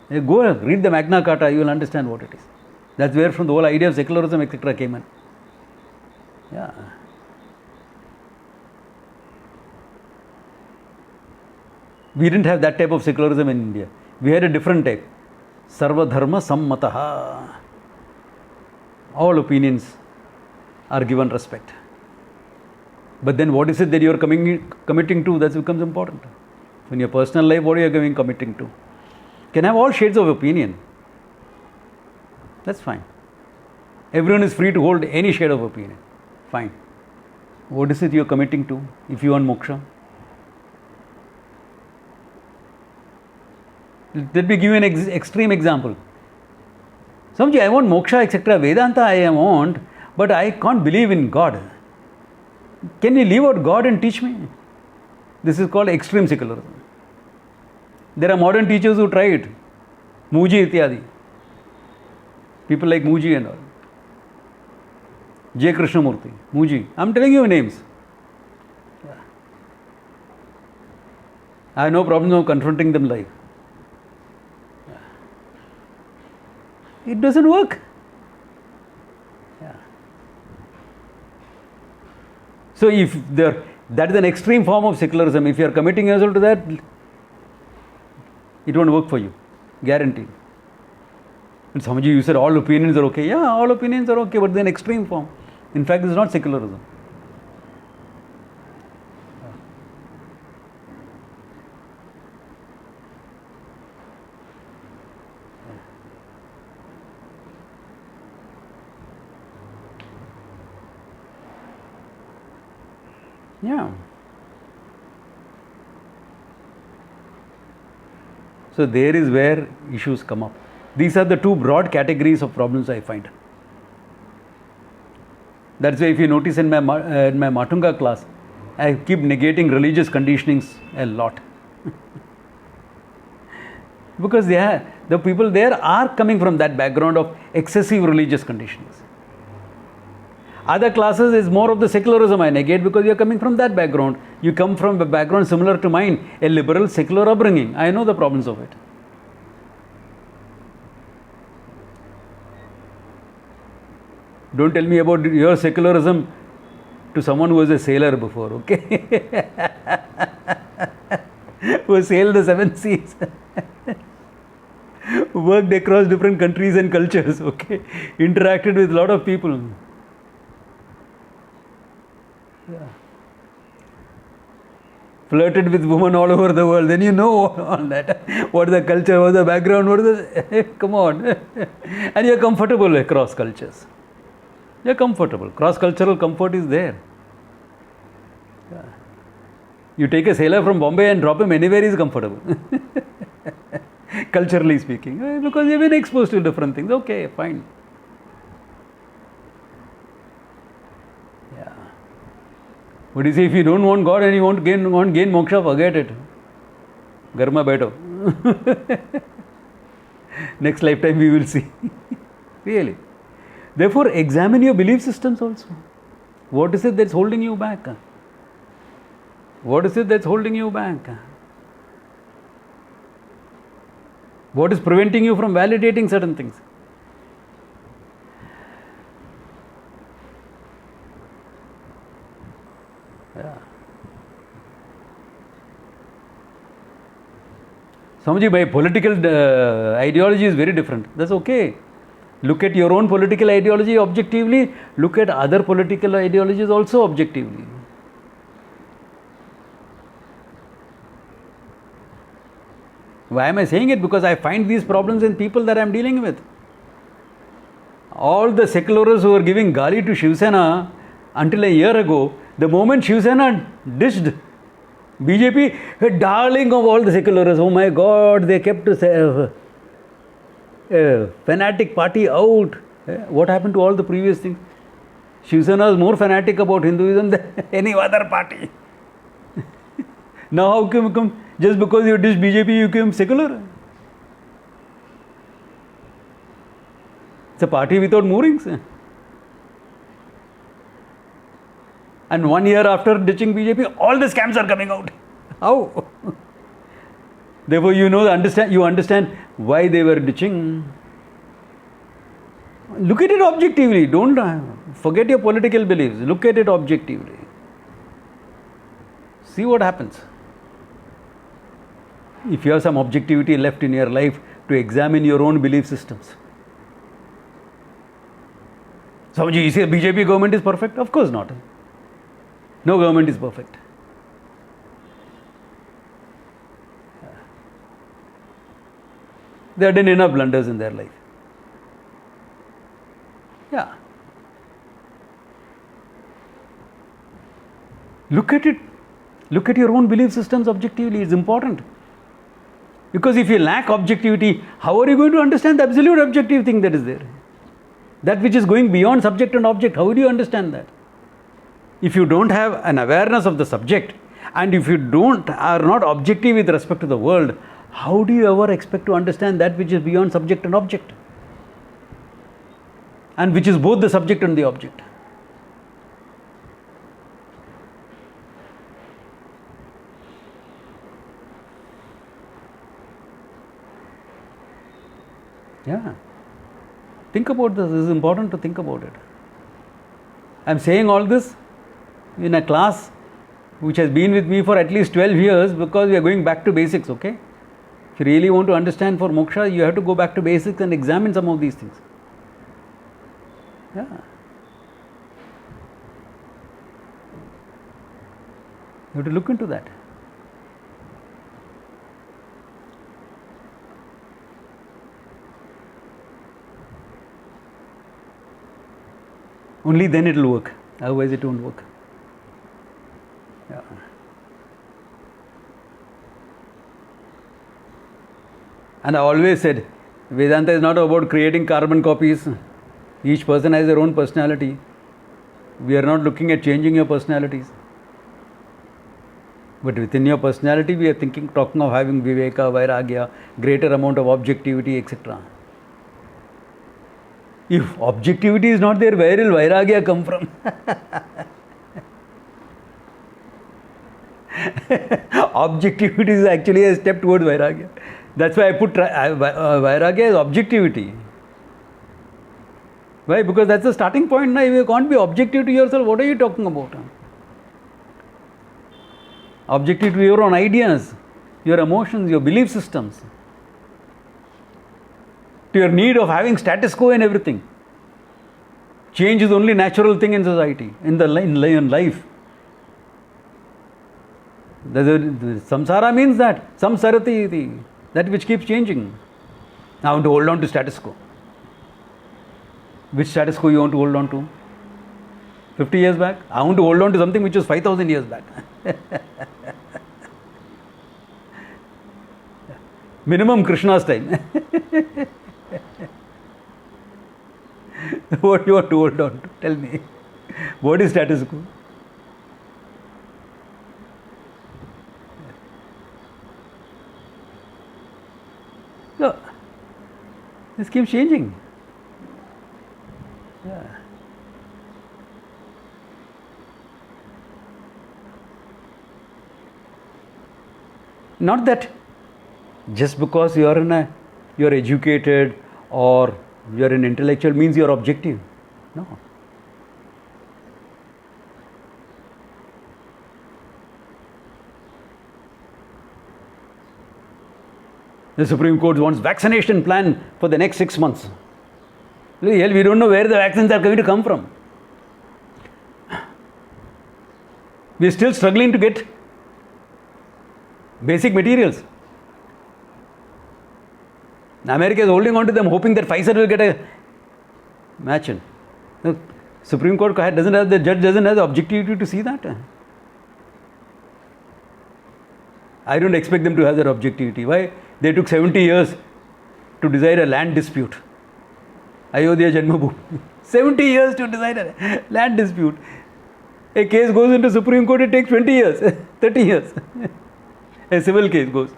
Go read the Magna Carta, you will understand what it is. That's where from the whole idea of secularism, etc. came in. Yeah. We didn't have that type of secularism in India. We had a different type. Sarva dharma sammataha. All opinions are given respect. But then what is it that you are committing to? That becomes important. In your personal life, what are you committing to? You can have all shades of opinion. That's fine. Everyone is free to hold any shade of opinion. Fine. What is it you are committing to if you want moksha? Let me give you an extreme example. Samji, I want moksha, etc. Vedanta I want, but I can't believe in God. Can you leave out God and teach me? This is called extreme secularism. There are modern teachers who try it. Muji ityadi. People like Muji and all. J. Krishnamurti, Muji. I'm telling you names. I have no problem of confronting them live. It doesn't work. So if that is an extreme form of secularism, if you are committing yourself to that, it won't work for you. Guaranteed. And Swamiji, you said all opinions are okay. Yeah, all opinions are okay, but then extreme form. In fact, it's not secularism. Yeah. So there is where issues come up. These are the two broad categories of problems I find. That's why if you notice in my Matunga class, I keep negating religious conditionings a lot. Because the people there are coming from that background of excessive religious conditionings. Other classes is more of the secularism I negate because you are coming from that background. You come from a background similar to mine, a liberal secular upbringing. I know the problems of it. Don't tell me about your secularism to someone who was a sailor before, okay? Who sailed the 7 seas. Worked across different countries and cultures, okay? Interacted with a lot of people. Yeah. Flirted with women all over the world, then you know all that. What the culture, what the background, what the... Come on. And you're comfortable across cultures. You're comfortable. Cross-cultural comfort is there. Yeah. You take a sailor from Bombay and drop him anywhere, he's comfortable. Culturally speaking. Because you've been exposed to different things. Okay, fine. Yeah. But you see, if you don't want God and you want gain moksha, forget it. Garma baito. Next lifetime we will see. Really. Therefore, examine your belief systems also. What is it that's holding you back? What is it that's holding you back? What is preventing you from validating certain things? Yeah. Swamiji, my political ideology is very different. That's okay. Look at your own political ideology objectively. Look at other political ideologies also objectively. Why am I saying it? Because I find these problems in people that I am dealing with. All the secularists who were giving gali to Shiv Sena until a year ago, the moment Shiv Sena dished BJP, a darling of all the secularists, oh my God, they kept a fanatic party out. What happened to all the previous things? Shiv Sena is more fanatic about Hinduism than any other party. Now how come just because you dish BJP you become secular? It's a party without moorings. And 1 year after ditching BJP, all the scams are coming out. How? Therefore, you understand why they were ditching. Look at it objectively. Don't forget your political beliefs. Look at it objectively. See what happens. If you have some objectivity left in your life to examine your own belief systems. Swamiji, you say BJP government is perfect? Of course not. No government is perfect. They have done enough blunders in their life. Yeah. Look at it. Look at your own belief systems objectively. It's important. Because if you lack objectivity, how are you going to understand the absolute objective thing that is there? That which is going beyond subject and object, how do you understand that? If you don't have an awareness of the subject, and if you are not objective with respect to the world, How do you ever expect to understand that which is beyond subject and object? And which is both the subject and the object? Yeah. Think about this. This is important to think about it. I'm saying all this in a class which has been with me for at least 12 years because we are going back to basics, okay? If you really want to understand for moksha, you have to go back to basics and examine some of these things. Yeah. You have to look into that. Only then it will work. Otherwise it won't work. Yeah. And I always said, Vedanta is not about creating carbon copies. Each person has their own personality. We are not looking at changing your personalities. But within your personality, we are talking of having viveka, vairagya, greater amount of objectivity, etc. If objectivity is not there, where will vairagya come from? Objectivity is actually a step towards vairagya. That's why I put vairagya as objectivity. Why? Because that's the starting point. Now, if you can't be objective to yourself, what are you talking about? Objective to your own ideas, your emotions, your belief systems, to your need of having status quo in everything. Change is the only natural thing in society, in life. Samsara means that, samsarati iti, that which keeps changing. I want to hold on to status quo. Which status quo you want to hold on to? 50 years back? I want to hold on to something which was 5,000 years back. Minimum Krishna's time. What you want to hold on to? Tell me. What is status quo? So, this keeps changing. Yeah. Not that just because you are educated or you are an intellectual means you are objective. No. The Supreme Court wants vaccination plan for the next 6 months. Hell, we don't know where the vaccines are going to come from. We are still struggling to get basic materials. America is holding on to them, hoping that Pfizer will get a match in. The Supreme Court doesn't have, the judge doesn't have the objectivity to see that. I don't expect them to have that objectivity. Why? They took 70 years to decide a land dispute. Ayodhya Janmabhoomi. 70 years to decide a land dispute. A case goes into Supreme Court, it takes 20 years, 30 years. A civil case goes.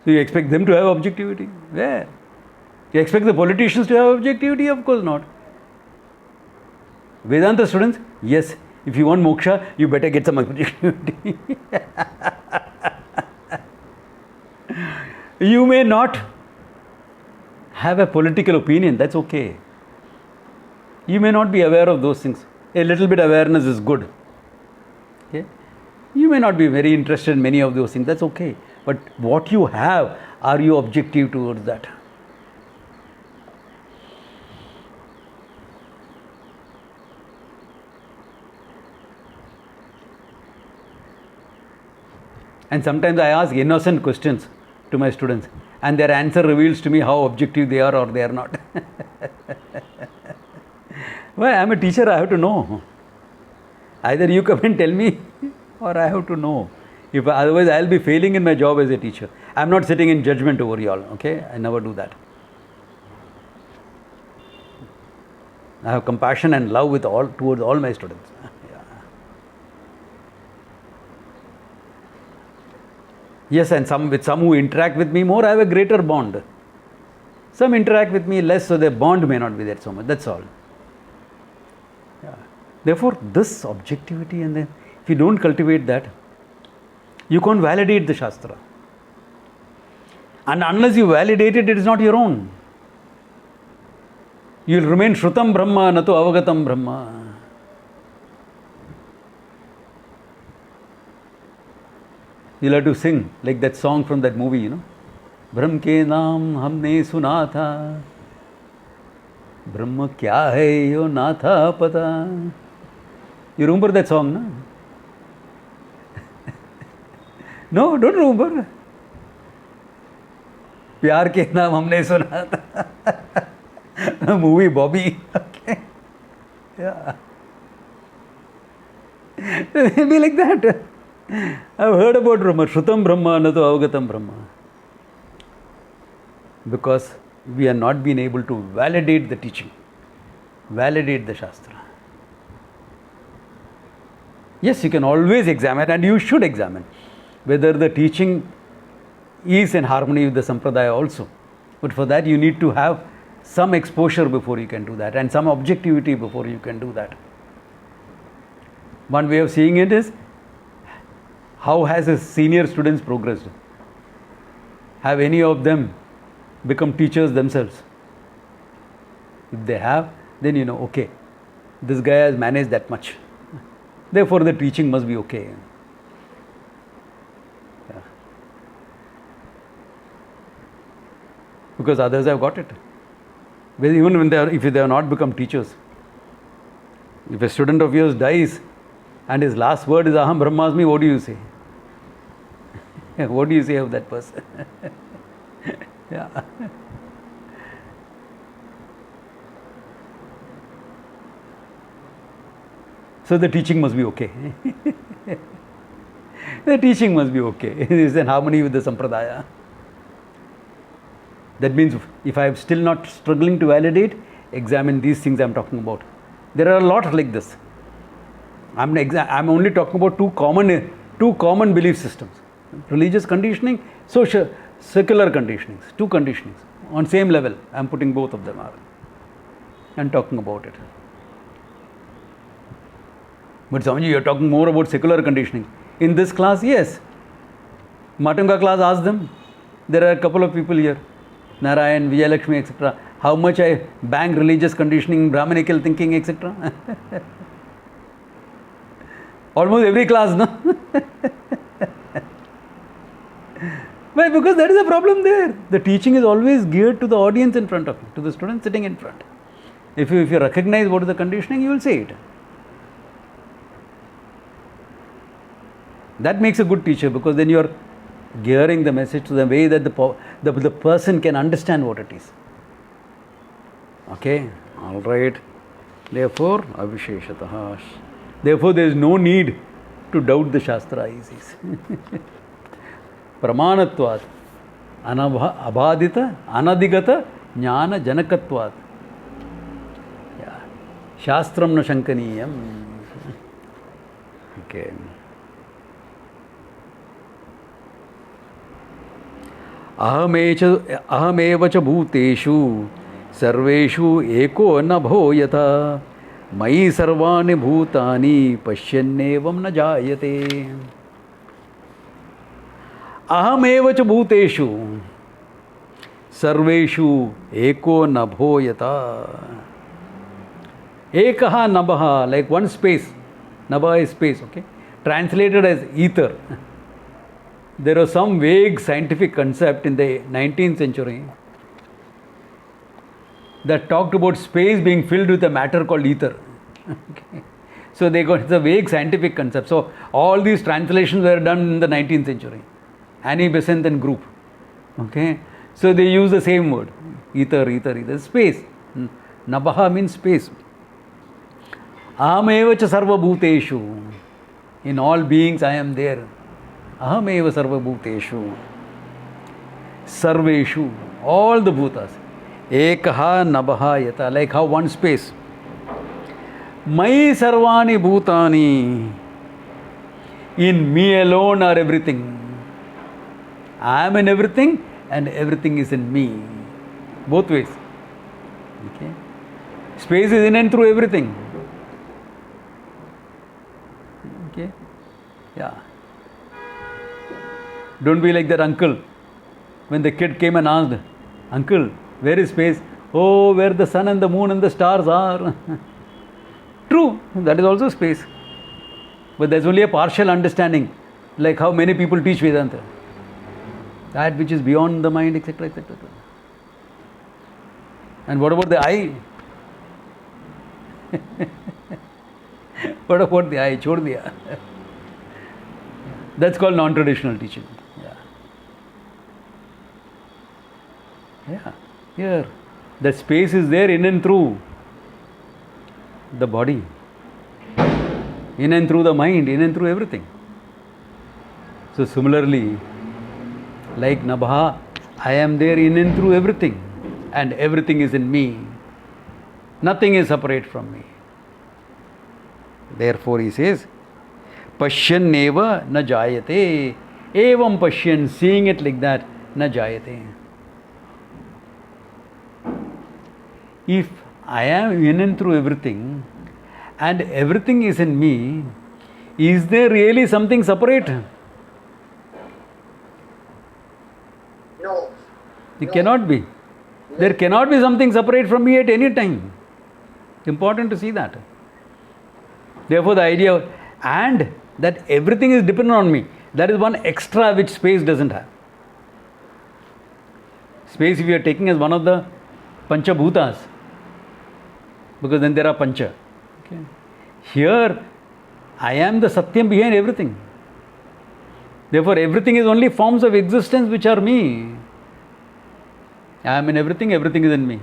So you expect them to have objectivity? Where? You expect the politicians to have objectivity? Of course not. Vedanta students, yes, if you want moksha, you better get some objectivity. You may not have a political opinion, that's okay. You may not be aware of those things. A little bit awareness is good. Okay? You may not be very interested in many of those things, that's okay. But what you have, are you objective towards that? And sometimes I ask innocent questions to my students, and their answer reveals to me how objective they are or they are not. Well, I am a teacher, I have to know. Either you come and tell me, or I have to know. Otherwise, I will be failing in my job as a teacher. I am not sitting in judgment over you all, okay? I never do that. I have compassion and love towards all my students. Yes, and with some who interact with me more, I have a greater bond. Some interact with me less, so their bond may not be there so much. That's all. Yeah. Therefore, this objectivity, and then if you don't cultivate that, you can't validate the Shastra. And unless you validate it, it is not your own. You will remain Shrutam Brahma, Natu Avagatam Brahma. You'll have to sing like that song from that movie, Brahm ke naam humne suna tha, Brahma kya hai yo na tha pata. You remember that song, no? No, don't remember. Pyar ke naam humne suna tha. Movie Bobby. Okay. Yeah. It'll be like that. I've heard about Brahma, Shrutam Brahma, Natu Avagatam Brahma. Because we are not being able to validate the teaching, validate the Shastra. Yes, you can always examine, and you should examine whether the teaching is in harmony with the Sampradaya also. But for that, you need to have some exposure before you can do that, and some objectivity before you can do that. One way of seeing it is, how has his senior students progressed? Have any of them become teachers themselves? If they have, then you know, okay, this guy has managed that much. Therefore, the teaching must be okay. Yeah. Because others have got it. Even when if they have not become teachers. If a student of yours dies and his last word is Aham Brahmasmi, what do you say? What do you say of that person? Yeah. So the teaching must be okay. The teaching must be okay. It is in harmony with the Sampradaya. That means if I am still not struggling to validate, examine these things I am talking about. There are a lot like this. I am only talking about two common belief systems. Religious conditioning, secular conditionings, two conditionings on same level. I am putting both of them out and talking about it. But Swamiji, you are talking more about secular conditioning. In this class, yes. Matunga class, ask them. There are a couple of people here, Narayan, Vijayalakshmi, etc. How much I bang religious conditioning, Brahmanical thinking, etc. Almost every class, no? Why? Because that is a problem there. The teaching is always geared to the audience in front of you, to the student sitting in front. If you recognize what is the conditioning, you will say it. That makes a good teacher, because then you are gearing the message to the way that the person can understand what it is. Okay? All right. Therefore, avisheshataha. Therefore, there is no need to doubt the Shastra. Pramanatvat, abhadita, anadigata, jnana janakatvat. Yeah. Shastram na shankaniyam. Okay. अहमेव च भूतेषु सर्वेषु एको न भूयता मयि सर्वाणि भूतानि पश्यन्नेवं न जायते. अहमेव च भूतेषु सर्वेषु एको न भूयता. एकः नभः, like one space. Nabha is space, okay? Translated as ether. There was some vague scientific concept in the 19th century that talked about space being filled with a matter called ether. Okay. So it's a vague scientific concept. So all these translations were done in the 19th century. Annie Besant and group. Okay. So they use the same word. Ether, space. Nabaha means space. Ahameva cha sarva bhuteshu. In all beings I am there. Ahameva sarva bhuteshu. Sarveshu. All the bhutas. Ekaha nabaha yata. Like how one space. Mai sarvani bhutani. In me alone are everything. I am in everything and everything is in me. Both ways. Okay. Space is in and through everything. Okay. Yeah. Don't be like that uncle. When the kid came and asked, Uncle, where is space? Oh, where the sun and the moon and the stars are. True, that is also space. But there's only a partial understanding, like how many people teach Vedanta. That which is beyond the mind, etc., etc. And what about the I? What about the I? Chhod diya. That's called non-traditional teaching. Yeah. Here, the space is there in and through the body, in and through the mind, in and through everything. So similarly, like Nabha, I am there in and through everything, and everything is in me. Nothing is separate from me. Therefore he says, Pashyan neva na jayate. Evam pashyan, seeing it like that, na jayate. If I am in and through everything and everything is in me, is there really something separate? No. It cannot be. There cannot be something separate from me at any time. Important to see that. Therefore, the idea and that everything is dependent on me, that is one extra which space doesn't have. Space, if you are taking as one of the Panchabhutas, because then there are Pancha. Okay. Here, I am the Satyam behind everything. Therefore, everything is only forms of existence which are me. I am in everything, everything is in me.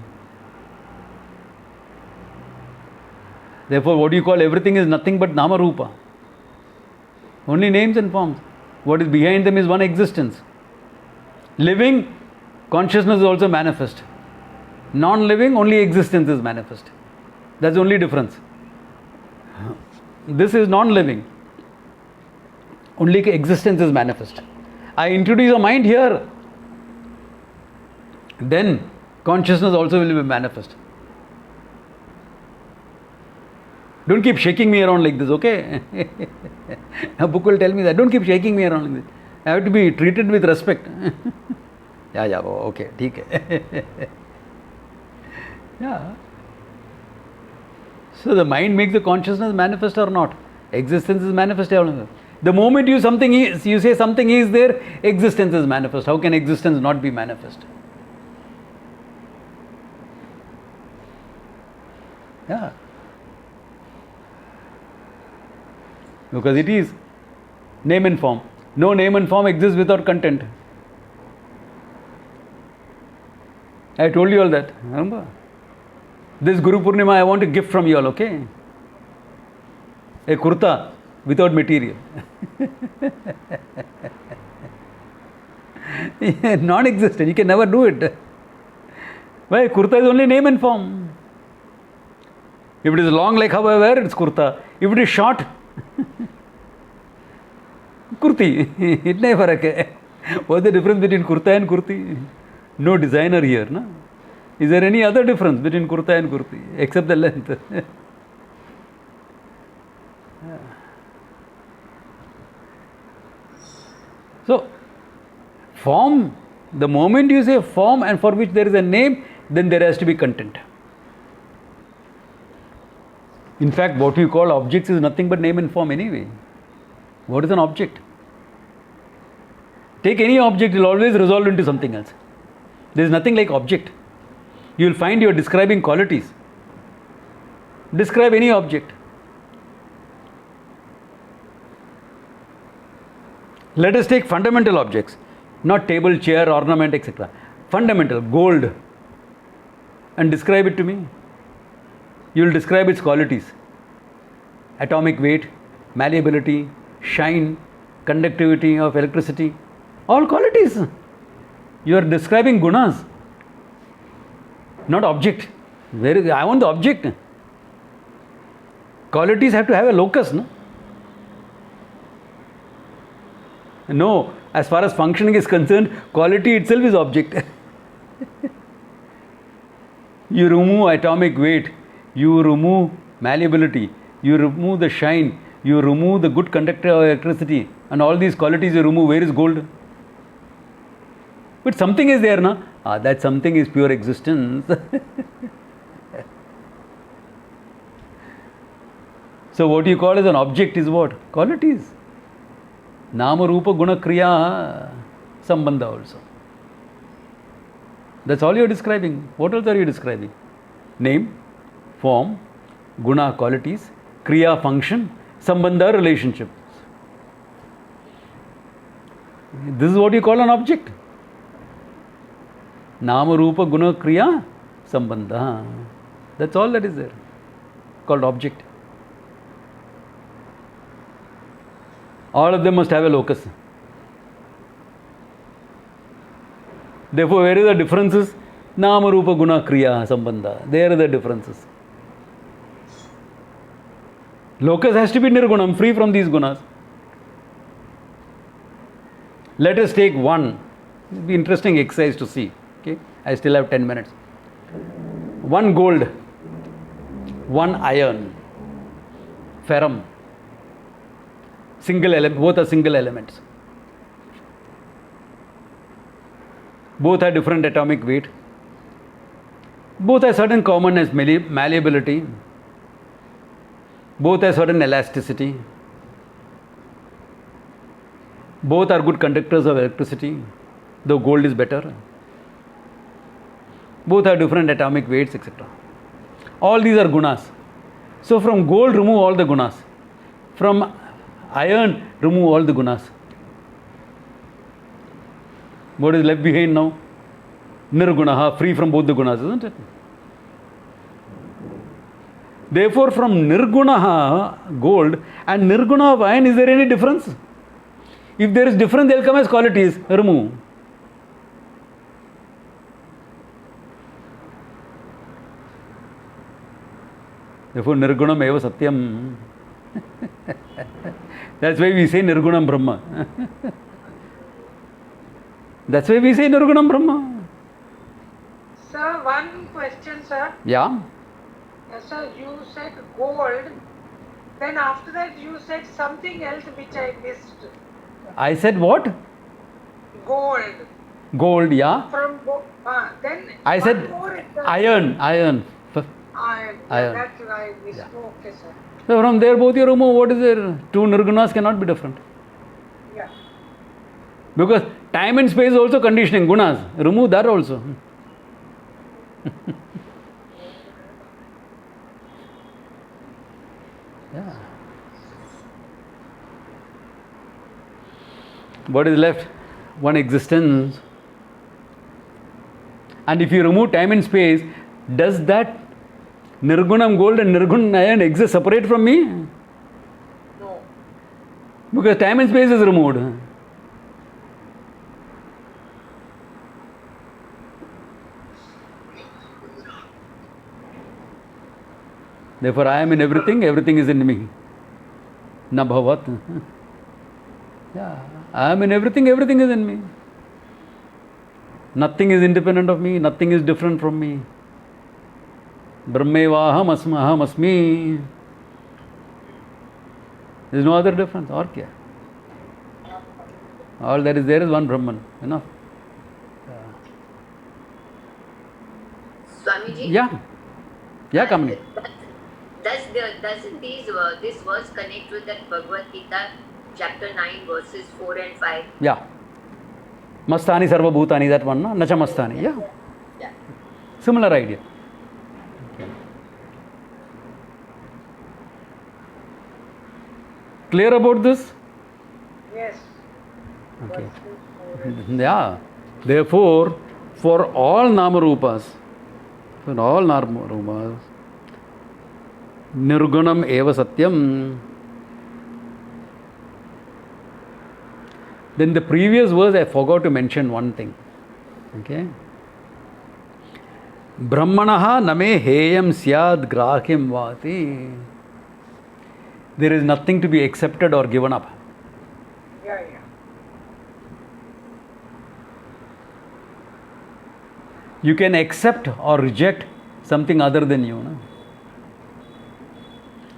Therefore, what you call everything is nothing but Nama Rupa. Only names and forms. What is behind them is one existence. Living, consciousness is also manifest. Non-living, only existence is manifest. That's the only difference. This is non-living. Only existence is manifest. I introduce a mind here, then consciousness also will be manifest. Don't keep shaking me around like this, okay? A book will tell me that. Don't keep shaking me around like this. I have to be treated with respect. Yeah, okay, theek hai. Yeah. So the mind makes the consciousness manifest or not. Existence is manifest. The moment you say something is there, existence is manifest. How can existence not be manifest? Yeah. Because it is name and form. No name and form exists without content. I told you all that. Remember? This Guru Purnima, I want a gift from you all, okay? A kurta without material. Non-existent. You can never do it. Why? Kurta is only name and form. If it is long like how I wear, it's kurta. If it is short, kurti. Itna hi farak hai. What's the difference between kurta and kurti? No designer here, no? Is there any other difference between kurta and kurti except the length? So, form, the moment you say form and for which there is a name, then there has to be content. In fact, what you call objects is nothing but name and form anyway. What is an object? Take any object, it will always resolve into something else. There is nothing like object. You will find you are describing qualities. Describe any object. Let us take fundamental objects, not table, chair, ornament, etc. Fundamental, gold, and describe it to me. You will describe its qualities. Atomic weight, malleability, shine, conductivity of electricity, all qualities. You are describing gunas, not object. I want the object. Qualities have to have a locus, no? No, as far as functioning is concerned, quality itself is object. You remove atomic weight, you remove malleability, you remove the shine, you remove the good conductor of electricity, and all these qualities you remove. Where is gold? But something is there, na? That something is pure existence. So what you call as an object is what? Qualities. Nama, Rupa, Guna, Kriya, Sambandha also. That's all you are describing. What else are you describing? Name, form, Guna, qualities, Kriya, function, Sambandha, relationship. This is what you call an object. Nama, Rupa, Guna, Kriya, Sambandha. That's all that is there. Called object. All of them must have a locus. Therefore, where is the differences? Nama, Rupa, Guna, Kriya, Sambandha. There are the differences. Locus has to be Nirgunam, free from these gunas. Let us take one. It will be interesting exercise to see. Okay, I still have 10 minutes. One gold, one iron, ferrum. Single element, both are single elements. Both have different atomic weight. Both have certain commonness, malleability. Both have certain elasticity. Both are good conductors of electricity, though gold is better. Both have different atomic weights, etc. All these are gunas. So from gold, remove all the gunas. From iron, remove all the gunas. What is left behind now? Nirgunaha, free from both the gunas, isn't it? Therefore, from Nirgunaha, gold, and Nirguna of iron, is there any difference? If there is difference, they will come as qualities. Remove. Therefore, Nirgunam eva satyam. That's why we say Nirgunam Brahma. That's why we say Nirgunam Brahma. Sir, one question, sir. Yeah. Yes, sir, you said gold. Then after that you said something else which I missed. I said what? Gold. Gold, yeah. From then I one said more it does- iron. Iron. Iron. That's why I missed. Yeah. Okay, sir. So from there, both you remove. What is there? Two Nirgunas cannot be different. Yeah. Because time and space is also conditioning. Gunas. Remove that also. Yeah. What is left? One existence. And if you remove time and space, does that Nirgunam gold and Nirgun iron exist separate from me? No. Because time and space is removed. Therefore, I am in everything, everything is in me. Na bhavat. Yeah, I am in everything, everything is in me. Nothing is independent of me, nothing is different from me. Brahmeva aham asmi. There is no other difference. Or kya? All that is there is one Brahman. Enough. Swamiji? Yeah. Yeah, Kamini. Doesn't this verse connect with that Bhagavad Gita chapter 9 verses 4 and 5? Yeah. Mastani sarva bhutani, that one, no? Nacha mastani. Yeah. Yeah. Similar idea. Clear about this? Yes. Okay. Yeah. Therefore, for all Namarupas, Nirgunam eva satyam. Then the previous verse, I forgot to mention one thing. Okay. Brahmanaha name heyam syad grahim vati. There is nothing to be accepted or given up. Yeah, yeah. You can accept or reject something other than you. No?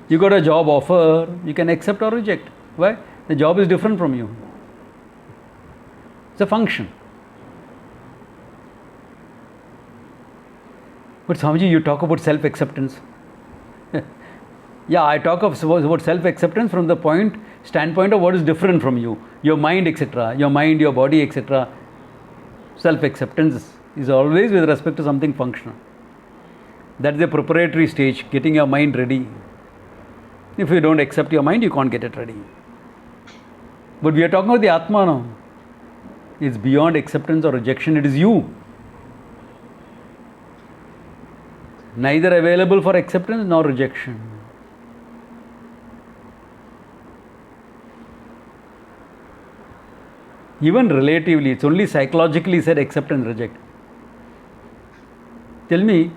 You got a job offer, you can accept or reject. Why? The job is different from you. It's a function. But Swamiji, you talk about self-acceptance. Yeah, I talk about self-acceptance from the standpoint of what is different from you. Your mind, etc. Your mind, your body, etc. Self-acceptance is always with respect to something functional. That's the preparatory stage, getting your mind ready. If you don't accept your mind, you can't get it ready. But we are talking about the Atma now. It's beyond acceptance or rejection, it is you. Neither available for acceptance nor rejection. Even relatively, it's only psychologically said accept and reject. Tell me,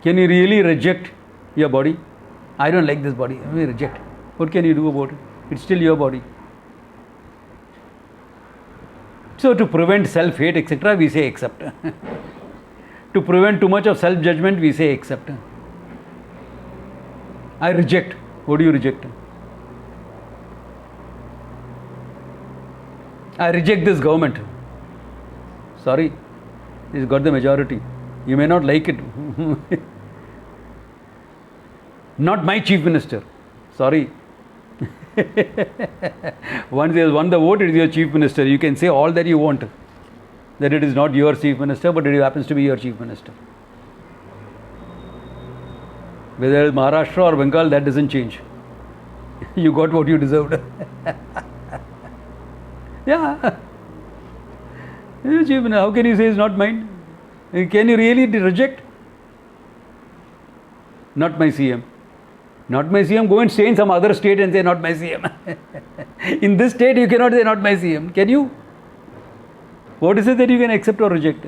can you really reject your body? I don't like this body, I mean reject. What can you do about it? It's still your body. So to prevent self-hate, etc., we say accept. To prevent too much of self-judgment, we say accept. I reject. What do you reject? I reject this government. Sorry, it's got the majority. You may not like it. Not my chief minister. Sorry. Once he has won the vote, it is your chief minister. You can say all that you want. That it is not your chief minister, but it happens to be your chief minister. Whether it is Maharashtra or Bengal, that doesn't change. You got what you deserved. Yeah. How can you say it's not mine? Can you really reject? Not my CM. Not my CM, go and stay in some other state and say not my CM. In this state you cannot say not my CM. Can you? What is it that you can accept or reject?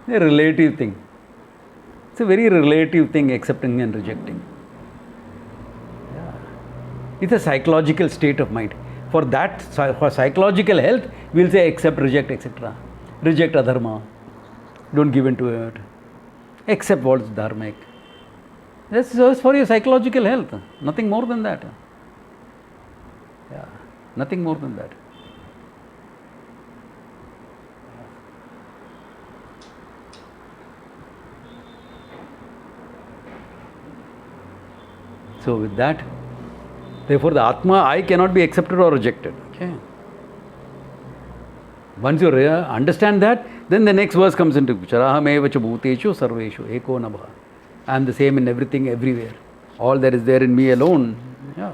A relative thing. It's a very relative thing, accepting and rejecting. Yeah. It's a psychological state of mind. For that, for psychological health, we'll say accept, reject, etc. Reject adharma. Don't give in to it. Accept what is dharmic. That's just for your psychological health. Nothing more than that. Yeah. Nothing more than that. So with that, therefore the Atma, I cannot be accepted or rejected. Okay. Once you understand that, then the next verse comes into picture. Ahameva cha bhuteshu sarveshu eko nabha. I am the same in everything, everywhere. All that is there in me alone. Yeah.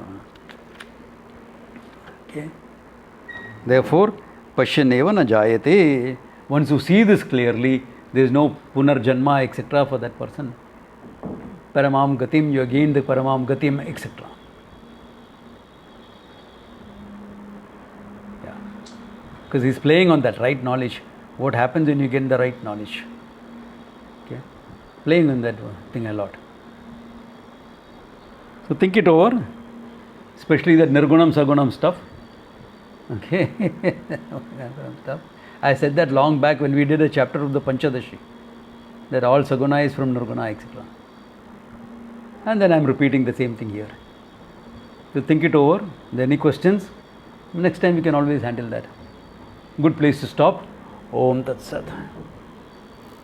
Okay. Therefore, pasyaneva na jayate. Once you see this clearly, there is no punarjanma, etc. for that person. Paramam gatim, you gain the paramam gatim, etc. Yeah. Because he is playing on that right knowledge. What happens when you get the right knowledge? Okay. Playing on that thing a lot. So think it over, especially that nirgunam sagunam stuff. Okay. I said that long back when we did a chapter of the Panchadashi, that all saguna is from nirguna, etc. And then I am repeating the same thing here. So think it over. There any questions? Next time we can always handle that. Good place to stop. Om Tat Sat.